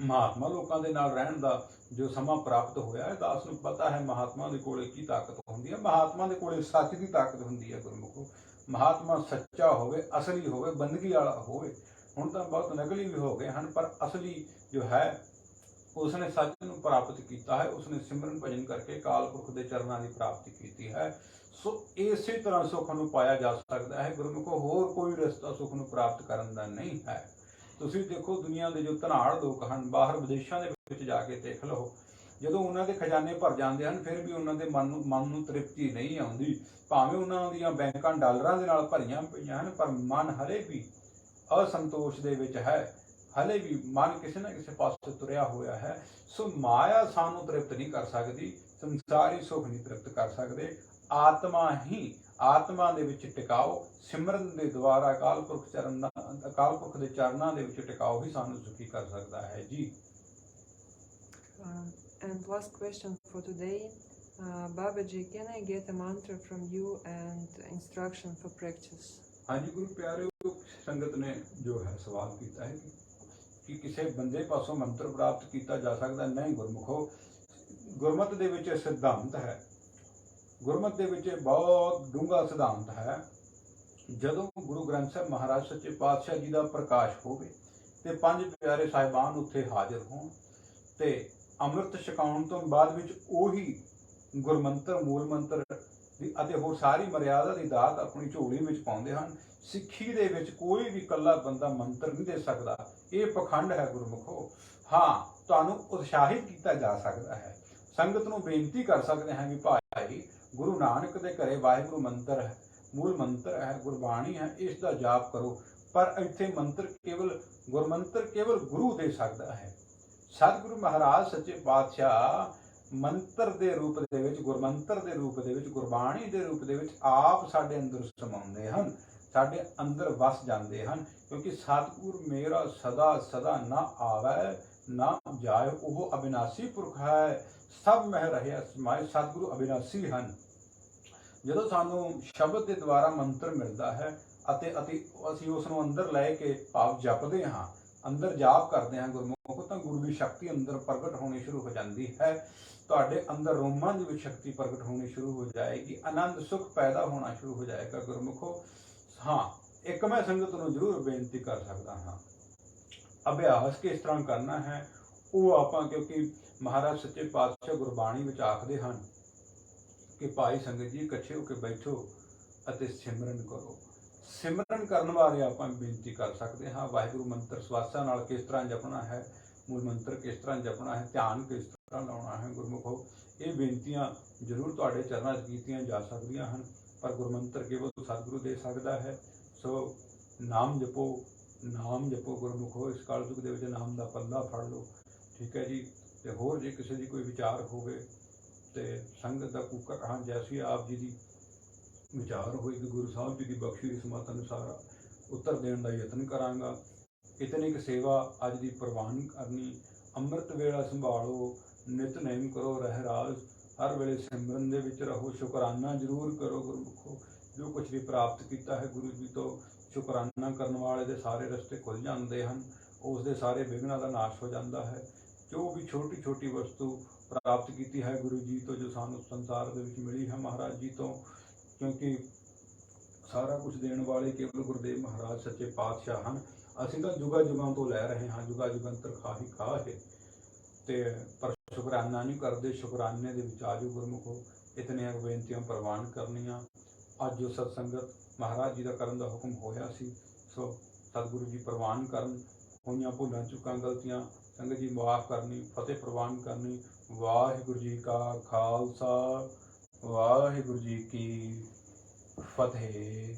ਮਹਾਤਮਾ ਲੋਕਾਂ ਦੇ ਨਾਲ ਰਹਿਣ ਦਾ ਜੋ ਸਮਾਂ ਪ੍ਰਾਪਤ ਹੋਇਆ ਹੈ, ਦਾਸ ਨੂੰ ਪਤਾ ਹੈ ਮਹਾਤਮਾ ਦੇ ਕੋਲੇ ਕੀ ਤਾਕਤ ਹੁੰਦੀ ਹੈ। ਮਹਾਤਮਾ ਦੇ ਕੋਲੇ ਸੱਚ ਦੀ ਤਾਕਤ ਹੁੰਦੀ ਹੈ ਗੁਰਮੁਖੋ। ਮਹਾਤਮਾ ਸੱਚਾ ਹੋਵੇ, ਅਸਲੀ ਹੋਵੇ, ਬੰਦਗੀ ਵਾਲਾ ਹੋਵੇ। ਹੁਣ ਤਾਂ ਬਹੁਤ ਨਕਲੀ ਵੀ ਹੋ ਗਏ ਹਨ, ਪਰ ਅਸਲੀ ਜੋ ਹੈ ਉਸਨੇ ਸੱਚ ਨੂੰ ਪ੍ਰਾਪਤ ਕੀਤਾ ਹੈ। ਉਸਨੇ ਸਿਮਰਨ ਭਜਨ ਕਰਕੇ ਅਕਾਲ ਪੁਰਖ ਦੇ ਚਰਨਾਂ ਦੀ ਪ੍ਰਾਪਤੀ ਕੀਤੀ ਹੈ। ਸੋ ਇਸੇ ਤਰ੍ਹਾਂ ਸੁੱਖ ਨੂੰ ਪਾਇਆ ਜਾ ਸਕਦਾ ਹੈ ਗੁਰਮੁਖੋ। ਹੋਰ ਕੋਈ ਰਸਤਾ ਸੁੱਖ ਨੂੰ ਪ੍ਰਾਪਤ ਕਰਨ ਦਾ ਨਹੀਂ ਹੈ। ਤੁਸੀਂ ਦੇਖੋ ਦੁਨੀਆ ਦੇ ਜੋ ਧਨਾੜ ਲੋਕ ਹਨ, ਬਾਹਰ ਵਿਦੇਸ਼ਾਂ ਦੇ ਵਿੱਚ ਜਾ ਕੇ ਦੇਖ ਲਓ, ਜਦੋਂ ਉਹਨਾਂ ਦੇ ਖਜ਼ਾਨੇ ਭਰ ਜਾਂਦੇ ਹਨ ਫਿਰ ਵੀ ਉਹਨਾਂ ਦੇ ਮਨ ਨੂੰ ਤ੍ਰਿਪਤੀ ਨਹੀਂ ਆਉਂਦੀ। ਭਾਵੇਂ ਉਹਨਾਂ ਦੀਆਂ ਬੈਂਕਾਂ ਡਾਲਰਾਂ ਦੇ ਨਾਲ ਭਰੀਆਂ ਪਈਆਂ ਹਨ, ਪਰ ਮਨ ਹਲੇ ਵੀ ਅਸੰਤੋਸ਼ ਦੇ ਵਿੱਚ ਹੈ। ਹਲੇ ਵੀ ਮਨ ਕਿਸੇ ਨਾ ਕਿਸੇ ਪਾਸੇ ਤੁਰਿਆ ਹੋਇਆ ਹੈ। ਸੋ ਮਾਇਆ ਸਾਨੂੰ ਤ੍ਰਿਪਤ ਨਹੀਂ ਕਰ ਸਕਦੀ, ਸੰਸਾਰੀ ਸੁੱਖ ਨਹੀਂ ਤ੍ਰਿਪਤ ਕਰ ਸਕਦੇ। ਆਤਮਾ ਹੀ, ਆਤਮਾ ਦੇ ਵਿੱਚ ਟਿਕਾਓ, ਸਿਮਰਨ ਦੇ ਦੁਆਰਾ ਅਕਾਲ ਪੁਰਖ ਦੇ ਚਰਨਾਂ ਦੇ ਵਿੱਚ ਟਿਕਾਓ ਹੀ ਸਾਨੂੰ ਸੁਖੀ ਕਰ ਸਕਦਾ ਹੈ ਜੀ। And last question for today, Babaji, can I get a mantra from you and instruction for practice? ਹਾਂਜੀ ਗੁਰੂ ਪਿਆਰਿਓ, ਸੰਗਤ ਨੇ ਜੋ ਹੈ ਸਵਾਲ ਕੀਤਾ ਹੈ ਕਿ ਕਿਸੇ ਬੰਦੇ ਪਾਸੋਂ ਮੰਤਰ ਪ੍ਰਾਪਤ ਕੀਤਾ ਜਾ ਸਕਦਾ। ਨਹੀਂ ਗੁਰਮੁਖੋ, ਗੁਰਮਤਿ ਦੇ ਵਿੱਚ ਸਿਧਾਂਤ ਹੈ, ਗੁਰਮਤਿ ਦੇ ਵਿੱਚ ਬਹੁਤ ਡੂੰਘਾ ਸਿਧਾਂਤ ਹੈ। ਜਦੋਂ ਗੁਰੂ ਗ੍ਰੰਥ ਸਾਹਿਬ ਮਹਾਰਾਜ ਸੱਚੇ ਪਾਤਸ਼ਾਹ ਜੀ ਦਾ ਪ੍ਰਕਾਸ਼ ਹੋਵੇ ਤੇ ਪੰਜ ਪਿਆਰੇ ਸਾਹਿਬਾਨ ਉੱਥੇ ਹਾਜ਼ਰ ਹੋਣ ਤੇ ਅੰਮ੍ਰਿਤ ਛਕਾਉਣ ਤੋਂ ਬਾਅਦ ਵਿੱਚ ਉਹੀ ਗੁਰਮੰਤਰ, ਮੂਲ ਮੰਤਰ ਅਤੇ ਹੋਰ ਸਾਰੀ ਮਰਿਆਦਾ ਦੀ ਦਾਤ ਆਪਣੀ ਝੋਲੀ ਵਿੱਚ ਪਾਉਂਦੇ ਹਨ। ਸਿੱਖੀ ਦੇ ਵਿੱਚ ਕੋਈ ਵੀ ਇਕੱਲਾ ਬੰਦਾ ਮੰਤਰ ਨਹੀਂ ਦੇ ਸਕਦਾ, ਇਹ ਪਖੰਡ ਹੈ ਗੁਰਮੁਖੋ। ਹਾਂ, ਤੁਹਾਨੂੰ ਉਤਸ਼ਾਹਿਤ ਕੀਤਾ ਜਾ ਸਕਦਾ ਹੈ। ਸੰਗਤ ਨੂੰ ਬੇਨਤੀ ਕਰ ਸਕਦੇ ਹਾਂ ਕਿ ਭਾਈ ਗੁਰੂ ਨਾਨਕ ਦੇ ਘਰੇ ਵਾਹਿਗੁਰੂ ਮੰਤਰ ਹੈ, ਮੂਲ ਮੰਤਰ ਹੈ, ਗੁਰਬਾਣੀ ਹੈ, ਇਸ ਦਾ ਜਾਪ ਕਰੋ। ਪਰ ਇੱਥੇ ਮੰਤਰ ਗੁਰਮੰਤਰ ਕੇਵਲ ਗੁਰੂ ਦੇ ਸਕਦਾ ਹੈ। ਸਤਿਗੁਰੂ ਮਹਾਰਾਜ ਸੱਚੇ ਪਾਤਸ਼ਾਹ ਮੰਤਰ ਦੇ ਰੂਪ ਦੇ ਵਿੱਚ, ਗੁਰਮੰਤਰ ਦੇ ਰੂਪ ਦੇ ਵਿੱਚ, ਗੁਰਬਾਣੀ ਦੇ ਰੂਪ ਦੇ ਵਿੱਚ ਆਪ ਸਾਡੇ ਅੰਦਰ ਸਮਾਉਂਦੇ ਹਨ, ਸਾਡੇ ਅੰਦਰ ਵਸ ਜਾਂਦੇ ਹਨ। ਕਿਉਂਕਿ ਸਤਿਗੁਰ ਮੇਰਾ ਸਦਾ ਸਦਾ ਨਾ ਆਵੈ ਨਾ ਜਾਏ, ਉਹ ਅਬਿਨਾਸੀ ਪੁਰਖ ਹੈ, ਸਭ ਮਹਿ ਰਹਿਆ ਸਮਾਏ। ਸਤਿਗੁਰੂ ਅਬਿਨਾਸੀ ਹਨ। ਜਦੋਂ ਸਾਨੂੰ ਸ਼ਬਦ ਦੇ ਦੁਆਰਾ ਮੰਤਰ ਮਿਲਦਾ ਹੈ ਅਤੇ ਅਸੀਂ ਉਸ ਨੂੰ ਅੰਦਰ ਲੈ ਕੇ ਭਾਵ ਜਪਦੇ ਹਾਂ, ਅੰਦਰ ਜਾਪ ਕਰਦੇ ਹਾਂ ਗੁਰਮੁਖੋ, ਤਾਂ ਗੁਰੂ ਦੀ ਸ਼ਕਤੀ ਅੰਦਰ ਪ੍ਰਗਟ ਹੋਣੀ ਸ਼ੁਰੂ ਹੋ ਜਾਂਦੀ ਹੈ। ਤੁਹਾਡੇ ਅੰਦਰ ਰੋਮਾਂ ਦੀ ਵੀ ਸ਼ਕਤੀ ਪ੍ਰਗਟ ਹੋਣੀ ਸ਼ੁਰੂ ਹੋ ਜਾਏਗੀ, ਆਨੰਦ ਸੁਖ ਪੈਦਾ ਹੋਣਾ ਸ਼ੁਰੂ ਹੋ ਜਾਏਗਾ ਗੁਰਮੁਖੋ। ਹਾਂ, ਇੱਕ ਮੈਂ ਸੰਗਤ ਨੂੰ ਜ਼ਰੂਰ ਬੇਨਤੀ ਕਰ ਸਕਦਾ ਹਾਂ, ਅਭਿਆਸ ਕਿਸ ਤਰ੍ਹਾਂ ਕਰਨਾ ਹੈ ਉਹ ਆਪਾਂ, ਕਿਉਂਕਿ ਮਹਾਰਾਜ ਸੱਚੇ ਪਾਤਸ਼ਾਹ ਗੁਰਬਾਣੀ ਵਿੱਚ ਆਖਦੇ ਹਨ ਕਿ ਭਾਈ ਸੰਗਤ ਜੀ ਇਕੱਠੇ ਹੋ ਕੇ ਬੈਠੋ ਅਤੇ ਸਿਮਰਨ ਕਰੋ। ਸਿਮਰਨ ਕਰਨ ਬਾਰੇ ਆਪਾਂ ਬੇਨਤੀ ਕਰ ਸਕਦੇ ਹਾਂ। ਵਾਹਿਗੁਰੂ ਮੰਤਰ ਸਵਾਸਾਂ ਨਾਲ ਕਿਸ ਤਰ੍ਹਾਂ ਜਪਣਾ ਹੈ, ਮੂਲ ਮੰਤਰ ਕਿਸ ਤਰ੍ਹਾਂ ਜਪਣਾ ਹੈ, ਧਿਆਨ ਕਿਸ ਤਰ੍ਹਾਂ ਲਾਉਣਾ ਹੈ। ਗੁਰਮੁਖੋ, ਇਹ ਬੇਨਤੀਆਂ ਜ਼ਰੂਰ ਤੁਹਾਡੇ ਚਰਨਾਂ 'ਚ ਕੀਤੀਆਂ ਜਾ ਸਕਦੀਆਂ ਹਨ, ਪਰ ਗੁਰਮੰਤਰ ਕੇਵਲ ਸਤਿਗੁਰੂ ਦੇ ਸਕਦਾ ਹੈ। ਸੋ ਨਾਮ ਜਪੋ, ਨਾਮ ਜਪੋ ਗੁਰਮੁਖੋ। ਇਸ ਕਲਯੁਗ ਦੇ ਵਿੱਚ ਨਾਮ ਦਾ ਪੱਲਾ ਫੜ ਲਓ, ਠੀਕ ਹੈ ਜੀ। ਤੇ ਹੋਰ ਜੇ ਕਿਸੇ ਦੀ ਕੋਈ ਵਿਚਾਰ ਹੋਵੇ ਤੇ ਸੰਗਤ ਦਾ ਕੂਕਰ ਹਾਂ ਜੈਸੀ ਆਪ ਜੀ ਦੀ ਵਿਚਾਰ ਹੋਏਗੀ, ਗੁਰੂ ਸਾਹਿਬ ਜੀ ਦੀ ਬਖਸ਼ੀ ਦੀ ਸਮਤ ਅਨੁਸਾਰ ਉੱਤਰ ਦੇਣ ਦਾ ਯਤਨ ਕਰਾਂਗਾ। ਇਤਨੀ ਕੁ ਸੇਵਾ ਅੱਜ ਦੀ ਪ੍ਰਵਾਨ ਕਰਨੀ। ਅੰਮ੍ਰਿਤ ਵੇਲਾ ਸੰਭਾਲੋ, ਨਿਤਨੇਮ ਕਰੋ, ਰਹਿਰਾਸ ਹਰ ਵੇਲੇ ਸਿਮਰਨ ਦੇ ਵਿੱਚ ਰਹੋ। ਸ਼ੁਕਰਾਨਾ ਜ਼ਰੂਰ ਕਰੋ ਗੁਰਮੁਖੋ, ਜੋ ਕੁਛ ਵੀ ਪ੍ਰਾਪਤ ਕੀਤਾ ਹੈ ਗੁਰੂ ਜੀ ਤੋਂ। ਸ਼ੁਕਰਾਨਾ ਕਰਨ ਵਾਲੇ ਦੇ ਸਾਰੇ ਰਸਤੇ ਖੁੱਲ ਜਾਂਦੇ ਹਨ, ਉਸ ਦੇ ਸਾਰੇ ਵਿਘਨਾਂ ਦਾ ਨਾਸ਼ ਹੋ ਜਾਂਦਾ ਹੈ। ਜੋ ਵੀ ਛੋਟੀ ਛੋਟੀ ਵਸਤੂ ਪ੍ਰਾਪਤ ਕੀਤੀ ਹੈ ਗੁਰੂ ਜੀ ਤੋਂ, ਜੋ ਸਾਨੂੰ ਸੰਸਾਰ ਦੇ ਵਿੱਚ ਮਿਲੀ ਹੈ ਮਹਾਰਾਜ ਜੀ ਤੋਂ, ਕਿਉਂਕਿ ਸਾਰਾ ਕੁਝ ਦੇਣ ਵਾਲੇ ਕੇਵਲ ਗੁਰਦੇਵ ਮਹਾਰਾਜ ਸੱਚੇ ਪਾਤਸ਼ਾਹ ਹਨ। ਅਸੀਂ ਤਾਂ ਜੁਗਾਂ ਜੁਗਾਂ ਤੋਂ ਲੈ ਰਹੇ ਹਾਂ, ਜੁਗਾਂ ਜੁਗੰਤਰ ਖਾਹੀ ਖਾਹੇ, ਤੇ ਪਰ ਸ਼ੁਕਰਾਨਾ ਨਹੀਂ ਕਰਦੇ। ਸ਼ੁਕਰਾਨੇ ਦੇ ਵਿੱਚ ਆਜੋ ਗੁਰਮੁਖੋ, ਇਤਨੀਆਂ ਬੇਨਤੀਆਂ ਪ੍ਰਵਾਨ ਕਰਨੀਆਂ। ਅੱਜ ਜੋ ਸਤਸੰਗਤ ਮਹਾਰਾਜ ਜੀ ਦਾ ਕਰਨ ਦਾ ਹੁਕਮ ਹੋਇਆ ਸੀ, ਸੋ ਸਤਿਗੁਰੂ ਜੀ ਪ੍ਰਵਾਨ ਕਰਨ। ਹੋਈਆਂ ਭੁੱਲਾਂ ਚੁੱਕਾਂ ਗਲਤੀਆਂ ਸੰਗਤ ਜੀ ਮਾਫ ਕਰਨੀ, ਫਤਿਹ ਪ੍ਰਵਾਨ ਕਰਨੀ। ਵਾਹਿਗੁਰੂ ਜੀ ਕਾ ਖਾਲਸਾ, ਵਾਹਿਗੁਰੂ ਜੀ ਕੀ ਫਤਿਹ।